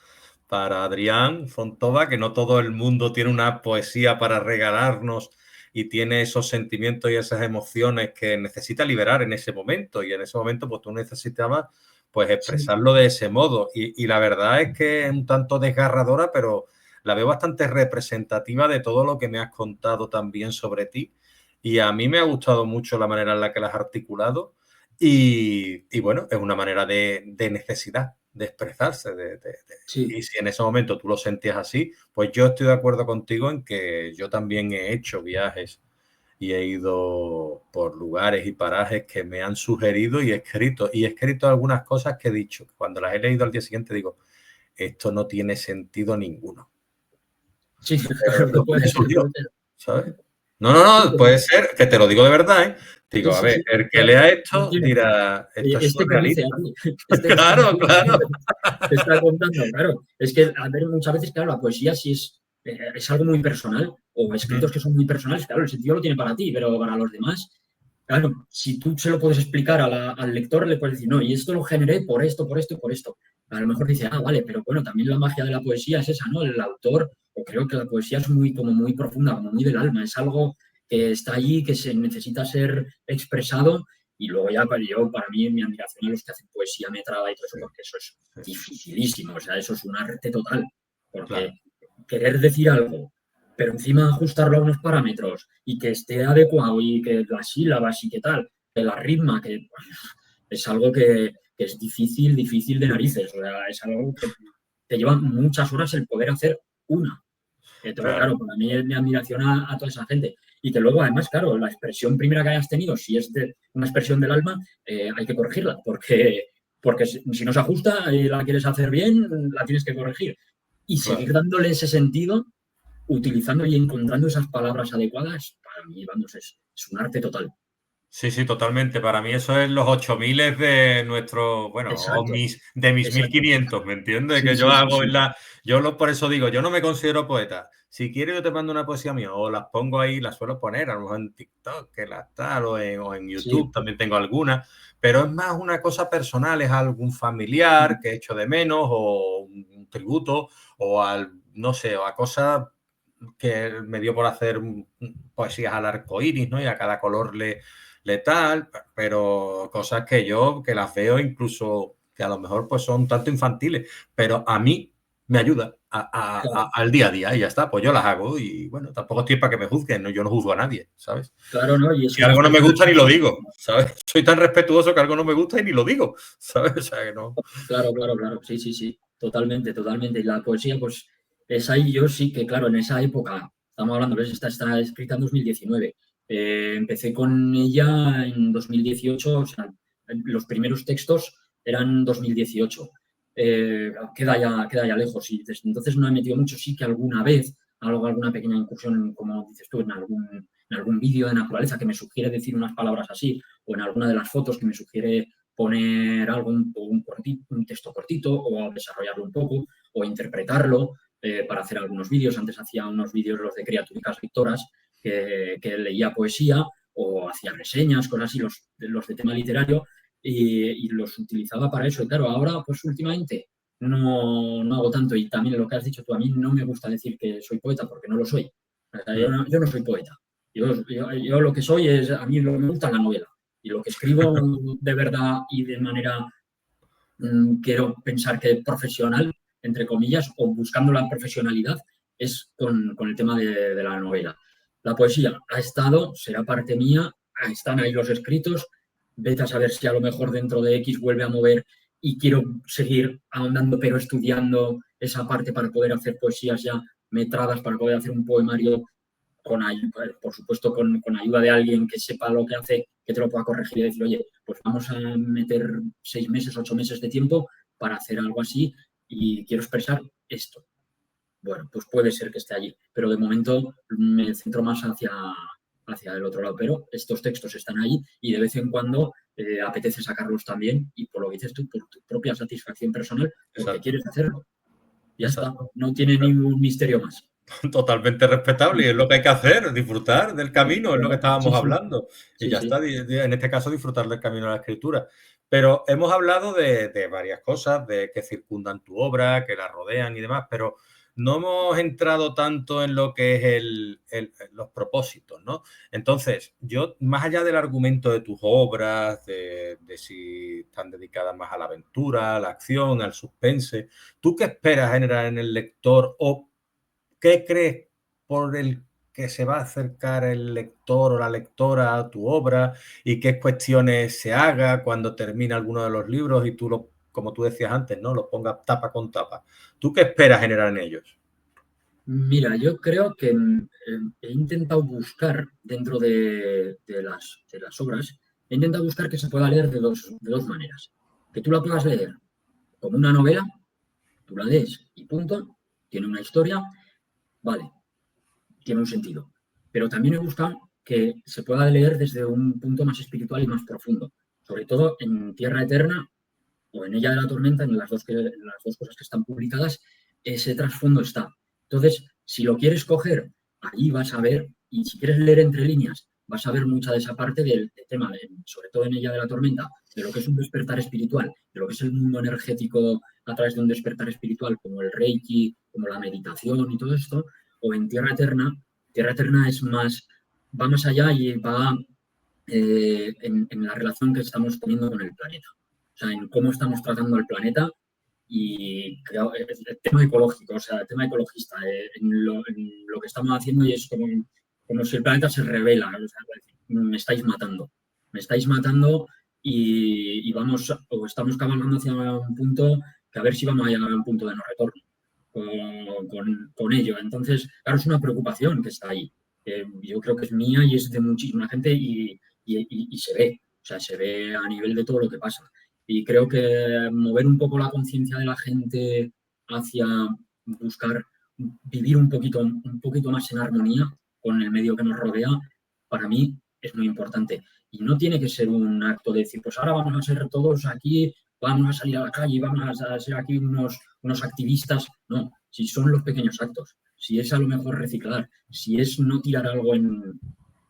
para Adrián Fontova, que no todo el mundo tiene una poesía para regalarnos y tiene esos sentimientos y esas emociones que necesita liberar en ese momento. Y en ese momento, pues tú necesitabas pues Sí, expresarlo de ese modo. Y la verdad es que es un tanto desgarradora, pero la veo bastante representativa de todo lo que me has contado también sobre ti. Y a mí me ha gustado mucho la manera en la que la has articulado. Y bueno, es una manera de necesidad de expresarse. sí, Y si en ese momento tú lo sentías así, pues yo estoy de acuerdo contigo en que yo también he hecho viajes y he ido por lugares y parajes que me han sugerido y he escrito. Y he escrito algunas cosas que he dicho. Cuando las he leído al día siguiente digo, esto no tiene sentido ninguno. sí, Pero claro, ¿dónde puede ser, surgió? puede ser. ¿Sabes? No, no, Sí, no, puede ser, que te lo digo de verdad, ¿eh? sí, Digo, a sí, ver, sí, el que claro, lea esto entiendo. dirá, esto es Este que dice surrealista. aquí, este que está Claro, aquí, claro. te está contando, claro. Es que, a ver, muchas veces, claro, la poesía sí es algo muy personal, o escritos que son muy personales, claro, el sentido lo tiene para ti, pero para los demás, claro, si tú se lo puedes explicar al lector, le puedes decir, no, y esto lo generé por esto y por esto. A lo mejor dice, ah, vale, pero bueno, también la magia de la poesía es esa, ¿no? El autor, o creo que la poesía es muy, como muy profunda, como muy del alma, es algo que está allí, que se necesita ser expresado y luego ya para mí, mi admiración a los que hacen poesía metrada y todo eso, porque eso es Sí, dificilísimo, o sea, eso es un arte total, claro, porque querer decir algo, pero encima ajustarlo a unos parámetros y que esté adecuado y que las sílabas y qué tal, que la ritma, que es algo que es difícil, difícil de narices, o sea, es algo que te lleva muchas horas el poder hacer una. Entonces, claro. claro, para mí es mi admiración a toda esa gente. Y que luego, además, claro, la expresión primera que hayas tenido, si es una expresión del alma, hay que corregirla, porque si no se ajusta y la quieres hacer bien, la tienes que corregir. Y Claro. seguir dándole ese sentido, utilizando y encontrando esas palabras adecuadas, para mí, vamos, es un arte total. Sí, sí, totalmente. Para mí eso es los 8000 de nuestro, bueno, o Exacto, de mis exacto. 1500, ¿me entiendes? Sí, Que yo sí, sí, hago sí. por eso digo, yo no me considero poeta. Si quieres yo te mando una poesía mía o las pongo ahí, las suelo poner, a lo mejor en TikTok, que las tal, o en YouTube Sí. también tengo algunas, pero es más una cosa personal, es algún familiar que echo de menos o un tributo o no sé, o a cosas que me dio por hacer poesías al arco iris, ¿no? Y a cada color letal, pero cosas que yo que las veo incluso que a lo mejor pues son tanto infantiles, pero a mí me ayuda Claro, al día a día y ya está, pues yo las hago y bueno, tampoco estoy para que me juzguen, ¿no? Yo no juzgo a nadie, ¿sabes? claro, ¿no? Y es Si que las algo no me personas gusta ni lo digo, ¿sabes? Soy tan respetuoso que algo no me gusta y ni lo digo, ¿sabes? O sea que no. claro, claro, claro, sí, sí, sí, totalmente, totalmente. Y la poesía, pues, es ahí yo sí que, claro, en esa época, estamos hablando, ¿ves? Está escrita en 2019. Empecé con ella en 2018, o sea, los primeros textos eran 2018. Queda ya lejos y desde entonces no he metido mucho, sí que alguna vez, alguna pequeña incursión, como dices tú, en algún vídeo de naturaleza que me sugiere decir unas palabras así, o en alguna de las fotos que me sugiere poner algo, un texto cortito o desarrollarlo un poco o interpretarlo para hacer algunos vídeos. Antes hacía unos vídeos los de criaturicas lectoras que leía poesía o hacía reseñas, cosas así, los de tema literario y los utilizaba para eso. Y claro, ahora pues últimamente no hago tanto y también lo que has dicho tú, a mí no me gusta decir que soy poeta porque no lo soy. O sea, yo no soy poeta. Yo lo que soy es, a mí lo que me gusta es la novela. Y lo que escribo de verdad y de manera, quiero pensar que profesional, entre comillas, o buscando la profesionalidad, es con el tema de la novela. La poesía ha estado, será parte mía, están ahí los escritos, vete a saber si a lo mejor dentro de X vuelve a mover y quiero seguir ahondando, pero estudiando esa parte para poder hacer poesías ya metradas, para poder hacer un poemario por supuesto, con ayuda de alguien que sepa lo que hace, que te lo pueda corregir y decir, oye, pues vamos a meter 6 meses, 8 meses de tiempo para hacer algo así y quiero expresar esto. Bueno, pues puede ser que esté allí, pero de momento me centro más hacia el otro lado, pero estos textos están ahí y de vez en cuando apetece sacarlos también y por lo que dices tú, por tu propia satisfacción personal, porque Exacto. quieres hacerlo. Ya está, Exacto. no tiene ningún misterio más. Totalmente respetable y es lo que hay que hacer, disfrutar del camino, es lo que estábamos Sí, sí, hablando. Y sí, ya sí. está, en este caso disfrutar del camino de la escritura. Pero hemos hablado de varias cosas, de que circundan tu obra, que la rodean y demás, pero no hemos entrado tanto en lo que es los propósitos, ¿no? Entonces, yo, más allá del argumento de tus obras, de si están dedicadas más a la aventura, a la acción, al suspense, ¿tú qué esperas generar en el lector o qué crees por el que se va a acercar el lector o la lectora a tu obra y qué cuestiones se haga cuando termina alguno de los libros y tú, como tú decías antes, ¿no? Lo pongas tapa con tapa? ¿Tú qué esperas generar en ellos? Mira, yo creo que he intentado buscar dentro de las obras, he intentado buscar que se pueda leer de dos maneras. Que tú la puedas leer como una novela, tú la lees y punto, tiene una historia, vale, tiene un sentido. Pero también he buscado que se pueda leer desde un punto más espiritual y más profundo. Sobre todo en Tierra Eterna o en Ella de la Tormenta, en las dos cosas que están publicadas, ese trasfondo está. Entonces, si lo quieres coger, allí vas a ver, y si quieres leer entre líneas, vas a ver mucha de esa parte del tema, sobre todo en Ella de la Tormenta, de lo que es un despertar espiritual, de lo que es el mundo energético a través de un despertar espiritual, como el Reiki, como la meditación y todo esto, o en Tierra Eterna es más, va más allá y va en la relación que estamos teniendo con el planeta. O sea, en cómo estamos tratando al planeta y el tema ecológico, o sea, el tema ecologista, en lo que estamos haciendo y es como si el planeta se revela. O sea, me estáis matando y vamos, o estamos cabalgando hacia un punto que a ver si vamos a llegar a un punto de no retorno con ello. Entonces, claro, es una preocupación que está ahí. Yo creo que es mía y es de muchísima gente y se ve, o sea, se ve a nivel de todo lo que pasa. Y creo que mover un poco la conciencia de la gente hacia buscar vivir un poquito más en armonía con el medio que nos rodea, para mí es muy importante. Y no tiene que ser un acto de decir, pues ahora vamos a ser todos aquí, vamos a salir a la calle, vamos a ser aquí unos activistas. No, si son los pequeños actos, si es a lo mejor reciclar, si es no tirar algo en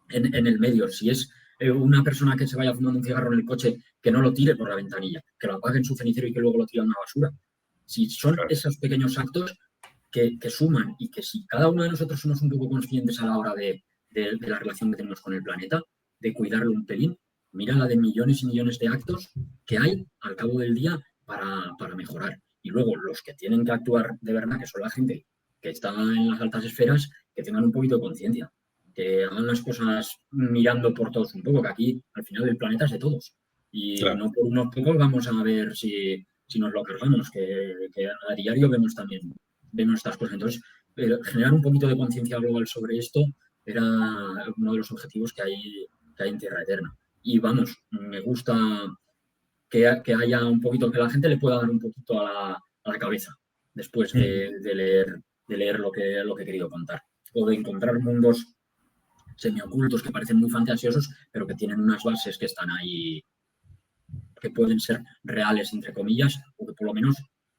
el medio, si es una persona que se vaya fumando un cigarro en el coche, que no lo tire por la ventanilla, que lo apague en su cenicero y que luego lo tire a una basura. Si son Claro. esos pequeños actos que suman y que si cada uno de nosotros somos un poco conscientes a la hora de la relación que tenemos con el planeta, de cuidarlo un pelín, mira la de millones y millones de actos que hay al cabo del día para mejorar. Y luego los que tienen que actuar de verdad, que son la gente que está en las altas esferas, que tengan un poquito de conciencia, que hagan las cosas mirando por todos un poco, que aquí al final el planeta es de todos. Y Claro. no por unos pocos vamos a ver si nos lo cargamos, que a diario vemos estas cosas. Entonces, generar un poquito de conciencia global sobre esto era uno de los objetivos que hay en Tierra Eterna. Y vamos, me gusta que haya un poquito, que la gente le pueda dar un poquito a la cabeza después de leer lo que he querido contar. O de encontrar mundos semiocultos que parecen muy fantasiosos, pero que tienen unas bases que están ahí, que pueden ser reales, entre comillas, o que por lo menos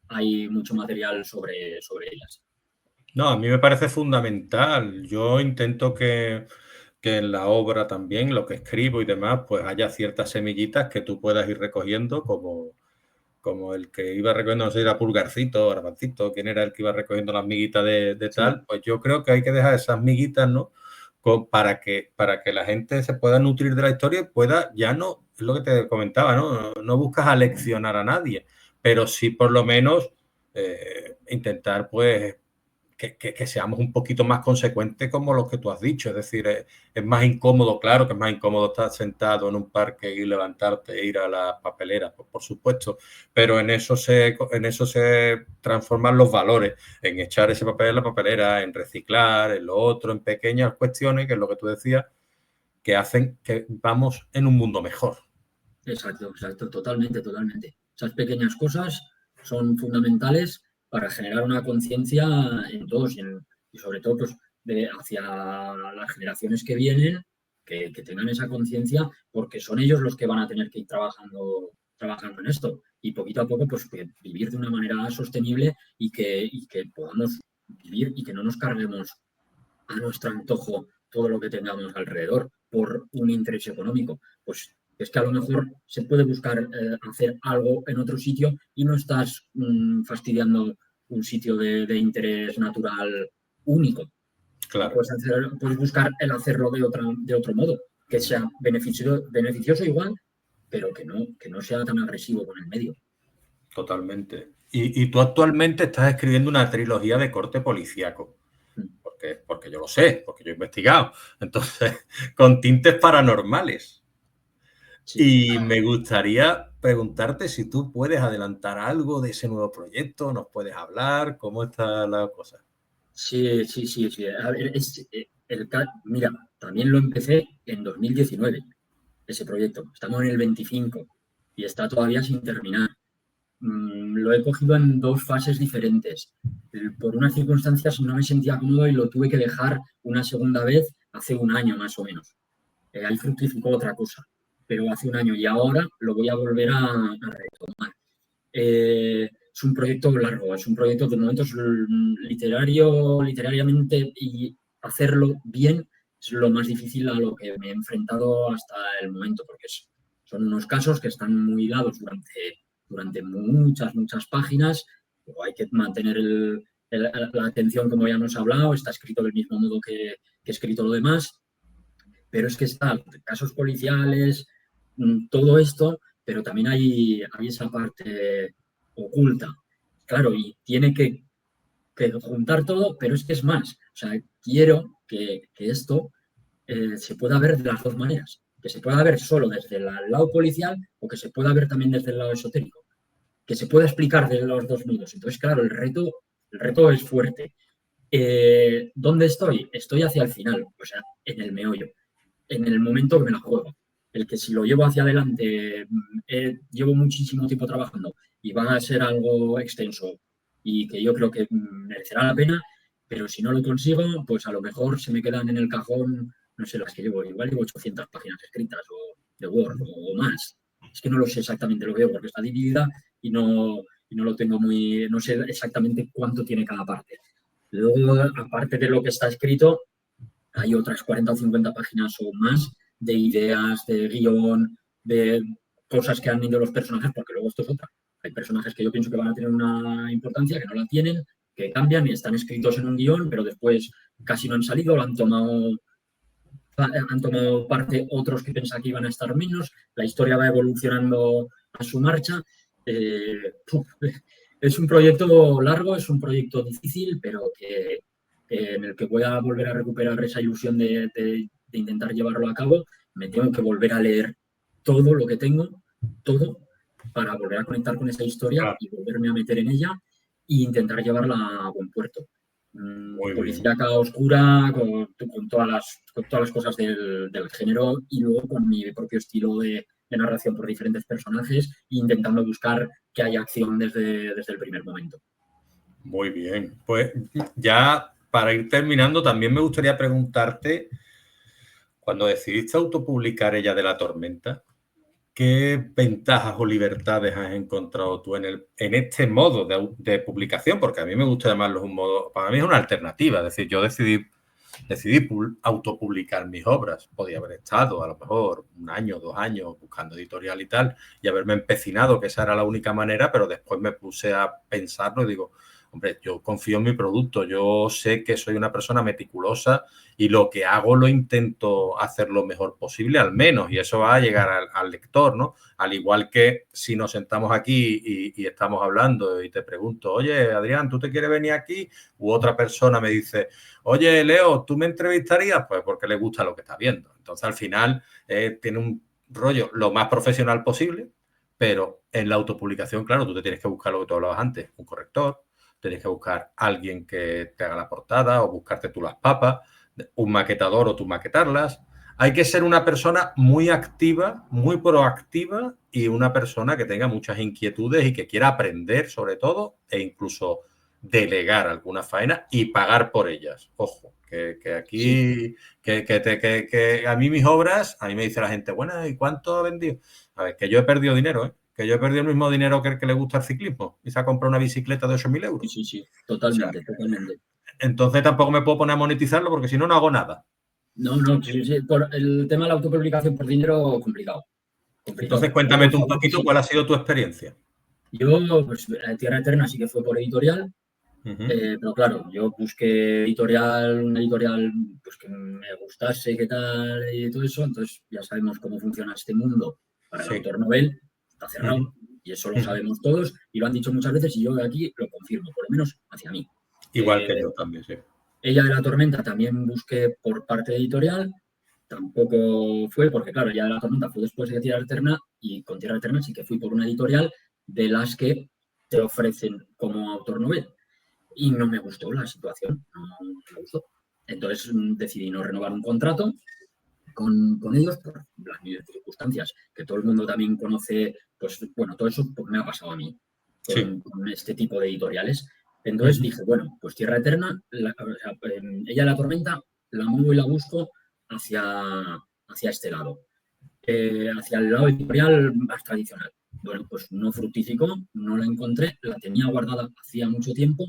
hay mucho material sobre ellas. No, a mí me parece fundamental. Yo intento que en la obra también, lo que escribo y demás, pues haya ciertas semillitas que tú puedas ir recogiendo, como el que iba recogiendo, no sé, era Pulgarcito, Garbancito, quién era el que iba recogiendo las miguitas de Sí, tal, pues yo creo que hay que dejar esas miguitas, ¿no? Para que la gente se pueda nutrir de la historia y pueda, ya no, es lo que te comentaba, ¿no? No buscas aleccionar a nadie, pero sí por lo menos intentar, pues, que seamos un poquito más consecuentes como lo que tú has dicho. Es decir, es más incómodo, claro que es más incómodo estar sentado en un parque y levantarte e ir a la papelera, pues, por supuesto, pero en eso se transforman los valores, en echar ese papel en la papelera, en reciclar, en lo otro, en pequeñas cuestiones, que es lo que tú decías, que hacen que vamos en un mundo mejor. exacto, exacto, totalmente, totalmente. Esas pequeñas cosas son fundamentales para generar una conciencia en todos y sobre todo pues, hacia las generaciones que vienen, que tengan esa conciencia, porque son ellos los que van a tener que ir trabajando en esto y poquito a poco pues vivir de una manera sostenible y que podamos vivir y que no nos carguemos a nuestro antojo todo lo que tengamos alrededor por un interés económico. Pues es que a lo mejor se puede buscar hacer algo en otro sitio y no estás fastidiando un sitio de interés natural único. Claro. Puedes buscar el hacerlo de otro modo, que sea beneficioso igual, pero que no sea tan agresivo con el medio. Totalmente. Y tú actualmente estás escribiendo una trilogía de corte policíaco. Porque yo lo sé, porque yo he investigado. Entonces, con tintes paranormales. Sí. Y me gustaría preguntarte si tú puedes adelantar algo de ese nuevo proyecto, nos puedes hablar, cómo está la cosa. Sí. A ver, mira, también lo empecé en 2019, ese proyecto. Estamos en el 25 y está todavía sin terminar. Lo he cogido en dos fases diferentes. Por unas circunstancias no me sentía cómodo y lo tuve que dejar una segunda vez hace un año más o menos. Ahí fructificó otra cosa, pero hace un año y ahora lo voy a volver a retomar. Es un proyecto largo, es un proyecto de momentos literariamente, y hacerlo bien es lo más difícil a lo que me he enfrentado hasta el momento, porque son unos casos que están muy hilados durante muchas páginas, luego hay que mantener la atención como ya hemos hablado, está escrito del mismo modo que he escrito lo demás, pero es que están casos policiales, todo esto, pero también hay esa parte oculta. Claro, y tiene que juntar todo, pero es que es más. O sea, quiero que esto se pueda ver de las dos maneras. Que se pueda ver solo desde el lado policial o que se pueda ver también desde el lado esotérico. Que se pueda explicar de los dos modos. Entonces, claro, el reto es fuerte. ¿Dónde estoy? Estoy hacia el final, o sea, en el meollo, en el momento que me la juego. El que si lo llevo hacia adelante, llevo muchísimo tiempo trabajando y va a ser algo extenso y que yo creo que merecerá la pena, pero si no lo consigo, pues a lo mejor se me quedan en el cajón, no sé las que llevo, igual llevo 800 páginas escritas o de Word o más. Es que no lo sé exactamente, lo veo porque está dividida y no lo tengo no sé exactamente cuánto tiene cada parte. Luego, aparte de lo que está escrito, hay otras 40 o 50 páginas o más de ideas, de guión, de cosas que han ido los personajes, porque luego esto es otra. Hay personajes que yo pienso que van a tener una importancia, que no la tienen, que cambian y están escritos en un guión, pero después casi no han salido, han tomado parte otros que pensaban que iban a estar menos, la historia va evolucionando a su marcha. Es un proyecto largo, es un proyecto difícil, pero en el que voy a volver a recuperar esa ilusión de intentar llevarlo a cabo. Me tengo que volver a leer todo lo que tengo, todo, para volver a conectar con esa historia y volverme a meter en ella e intentar llevarla a buen puerto. Policíaca oscura, con todas las cosas del género y luego con mi propio estilo de narración por diferentes personajes, intentando buscar que haya acción desde el primer momento. Muy bien. Pues ya para ir terminando, también me gustaría preguntarte, cuando decidiste autopublicar Ella de la Tormenta, ¿qué ventajas o libertades has encontrado tú en este modo de publicación? Porque a mí me gusta llamarlo un modo, para mí es una alternativa. Es decir, yo decidí autopublicar mis obras. Podía haber estado a lo mejor 1 año, 2 años buscando editorial y tal, y haberme empecinado que esa era la única manera, pero después me puse a pensarlo y digo, hombre, yo confío en mi producto, yo sé que soy una persona meticulosa y lo que hago lo intento hacer lo mejor posible, al menos, y eso va a llegar al lector, ¿no? Al igual que si nos sentamos aquí y estamos hablando y te pregunto, oye, Adrián, ¿tú te quieres venir aquí? U otra persona me dice, oye, Leo, ¿tú me entrevistarías? Pues porque le gusta lo que está viendo. Entonces, al final, tiene un rollo lo más profesional posible, pero en la autopublicación, claro, tú te tienes que buscar lo que tú hablabas antes, un corrector, tienes que buscar a alguien que te haga la portada o buscarte tú las papas, un maquetador o tú maquetarlas. Hay que ser una persona muy activa, muy proactiva y una persona que tenga muchas inquietudes y que quiera aprender sobre todo e incluso delegar alguna faena y pagar por ellas. Ojo, que aquí, sí. que a mí mis obras, a mí me dice la gente, bueno, ¿y cuánto he vendido? A ver, que yo he perdido dinero, ¿eh? que yo he perdido el mismo dinero que el que le gusta el ciclismo y se ha comprado una bicicleta de 8.000 euros. Sí, totalmente, o sea, totalmente. Entonces tampoco me puedo poner a monetizarlo porque si no, no hago nada. No, sí, por el tema de la autopublicación por dinero, complicado. Entonces Pero cuéntame por tú un favor, poquito sí. cuál ha sido tu experiencia. Yo, pues, Tierra Eterna sí que fue por editorial, pero claro, yo busqué una editorial pues, que me gustase, qué tal y todo eso, entonces ya sabemos cómo funciona este mundo para el Sí. autor novel, está cerrado y eso lo sabemos todos y lo han dicho muchas veces y yo aquí lo confirmo, por lo menos hacia mí. Igual que yo también, sí. Ella de la Tormenta también busqué por parte editorial, tampoco fue, porque claro, Ella de la Tormenta fue después de Tierra Eterna y con Tierra Eterna sí que fui por una editorial de las que te ofrecen como autor novel. Y no me gustó la situación, no me gustó. Entonces decidí no renovar un contrato con ellos por las mismas circunstancias, que todo el mundo también conoce, pues bueno, todo eso pues, me ha pasado a mí Sí. con este tipo de editoriales. Entonces dije, bueno, pues Tierra Eterna, Ella la Tormenta, la muevo y la busco hacia este lado, hacia el lado editorial más tradicional. Bueno, pues no fructificó, no la encontré, la tenía guardada hacía mucho tiempo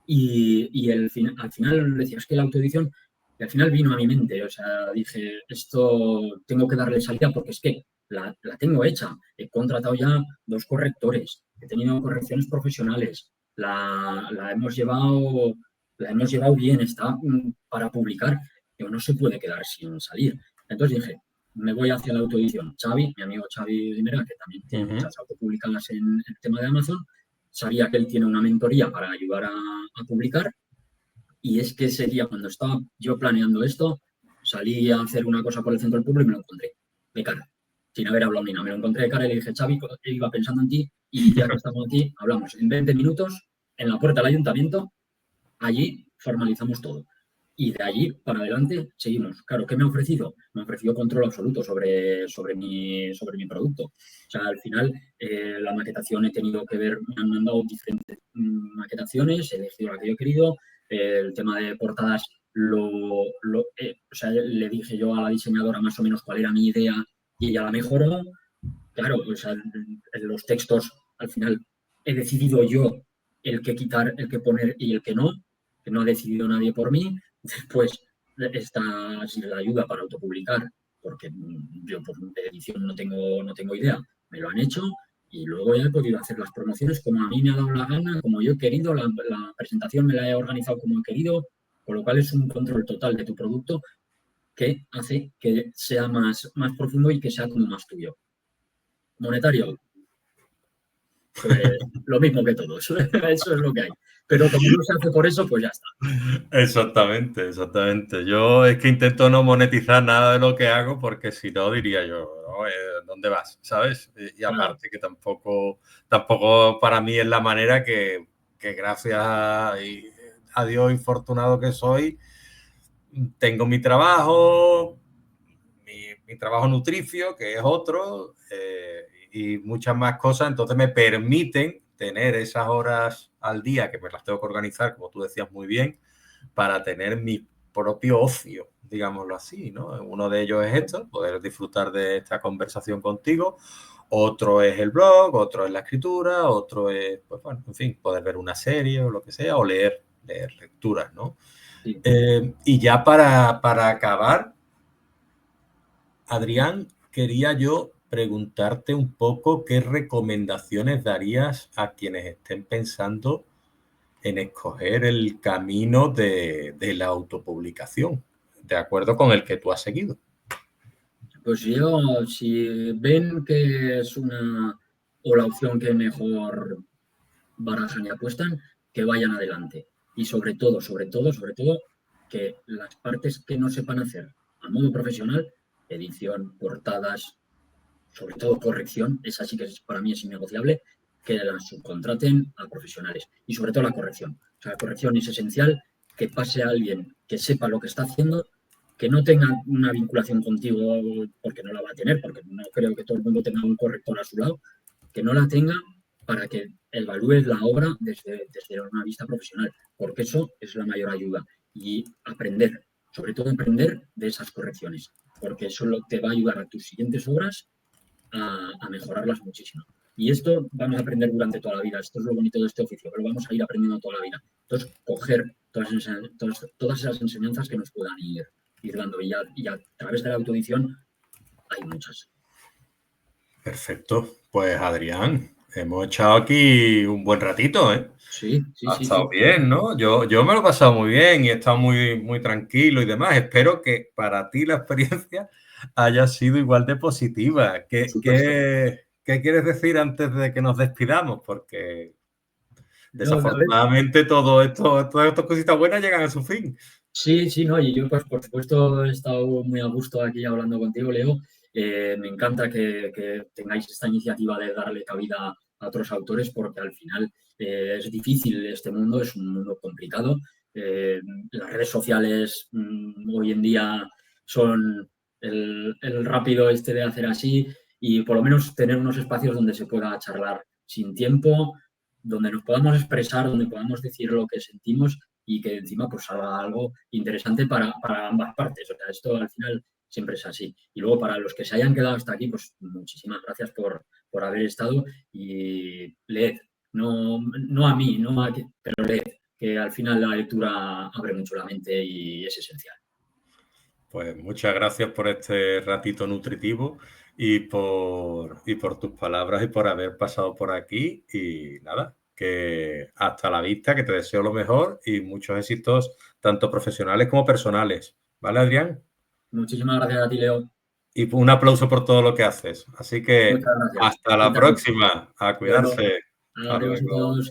y al final decía, es que la autoedición, y al final vino a mi mente, o sea, dije, esto tengo que darle salida porque es que la tengo hecha, he contratado ya 2 correctores, he tenido correcciones profesionales, la hemos llevado bien, está para publicar, pero no se puede quedar sin salir. Entonces dije, me voy hacia la autoedición. Xavi, mi amigo Xavi Dimera, que también tiene muchas autopublicadas en el tema de Amazon, sabía que él tiene una mentoría para ayudar a publicar y es que ese día cuando estaba yo planeando esto, salí a hacer una cosa por el centro del pueblo y me lo encontré de cara, sin haber hablado ni nada. Me lo encontré de cara y le dije, Xavi, iba pensando en ti y ya que estamos aquí, hablamos en 20 minutos en la puerta del ayuntamiento, allí formalizamos todo. Y de allí para adelante seguimos. Claro, ¿qué me ha ofrecido? Me ha ofrecido control absoluto sobre mi producto. O sea, al final, la maquetación he tenido que ver, me han mandado diferentes maquetaciones, he elegido la que yo he querido. El tema de portadas, o sea, le dije yo a la diseñadora más o menos cuál era mi idea y ella la mejoró. Claro, o sea, en los textos, al final, he decidido yo el que quitar, el que poner y el que no ha decidido nadie por mí. Después está la ayuda para autopublicar, porque yo por de edición no tengo idea, me lo han hecho y luego ya he podido hacer las promociones como a mí me ha dado la gana, como yo he querido, la presentación me la he organizado como he querido, con lo cual es un control total de tu producto que hace que sea más profundo y que sea como más tuyo. Monetario, pues lo mismo que todos, eso es lo que hay. Pero como no se hace por eso, pues ya está. Exactamente, exactamente. Yo es que intento no monetizar nada de lo que hago porque si no diría yo, "No, ¿dónde vas?", ¿sabes? Y Claro. aparte que tampoco para mí es la manera que gracias a Dios infortunado que soy, tengo mi trabajo, mi trabajo nutricio, que es otro, y muchas más cosas, entonces me permiten tener esas horas al día que me las tengo que organizar, como tú decías muy bien, para tener mi propio ocio, digámoslo así, ¿no? Uno de ellos es esto, poder disfrutar de esta conversación contigo, otro es el blog, otro es la escritura, otro es, pues bueno, en fin, poder ver una serie o lo que sea, o leer lecturas, ¿no? Sí. Y ya para acabar, Adrián, quería yo preguntarte un poco qué recomendaciones darías a quienes estén pensando en escoger el camino de la autopublicación, de acuerdo con el que tú has seguido. Pues yo, si ven que es o la opción que mejor barajan y apuestan, que vayan adelante. Y sobre todo, que las partes que no sepan hacer a modo profesional, edición, portadas, sobre todo corrección, esa sí que para mí es innegociable, que la subcontraten a profesionales. Y sobre todo la corrección. O sea, la corrección es esencial, que pase a alguien que sepa lo que está haciendo, que no tenga una vinculación contigo, porque no la va a tener, porque no creo que todo el mundo tenga un corrector a su lado, que no la tenga para que evalúes la obra desde una vista profesional, porque eso es la mayor ayuda. Y aprender, sobre todo aprender de esas correcciones, porque eso te va a ayudar a tus siguientes obras a mejorarlas muchísimo. Y esto vamos a aprender durante toda la vida. Esto es lo bonito de este oficio, pero vamos a ir aprendiendo toda la vida. Entonces, coger todas esas enseñanzas que nos puedan ir dando. Y a través de la autoedición hay muchas. Perfecto. Pues Adrián, hemos echado aquí un buen ratito, ¿eh? Sí. Ha estado bien, ¿no? Yo me lo he pasado muy bien y he estado muy, muy tranquilo y demás. Espero que para ti la experiencia haya sido igual de positiva. ¿Qué quieres decir antes de que nos despidamos? Porque desafortunadamente todas estas cositas buenas llegan a su fin. Sí, no, y yo pues por supuesto he estado muy a gusto aquí hablando contigo, Leo. Me encanta que tengáis esta iniciativa de darle cabida a otros autores porque al final es difícil este mundo, es un mundo complicado. Las redes sociales hoy en día son el rápido este de hacer así y por lo menos tener unos espacios donde se pueda charlar sin tiempo, donde nos podamos expresar, donde podamos decir lo que sentimos y que encima pues salga algo interesante para ambas partes. O sea, esto al final siempre es así. Y luego para los que se hayan quedado hasta aquí, pues muchísimas gracias por haber estado y leed, no a mí, no a, pero leed, que al final la lectura abre mucho la mente y es esencial. Pues muchas gracias por este ratito nutritivo y por tus palabras y por haber pasado por aquí. Y nada, que hasta la vista, que te deseo lo mejor y muchos éxitos, tanto profesionales como personales. ¿Vale, Adrián? Muchísimas gracias a ti, Leo. Y un aplauso por todo lo que haces. Así que Muchas gracias. hasta la próxima. A Claro. cuidarse. Hasta Adiós a luego. todos.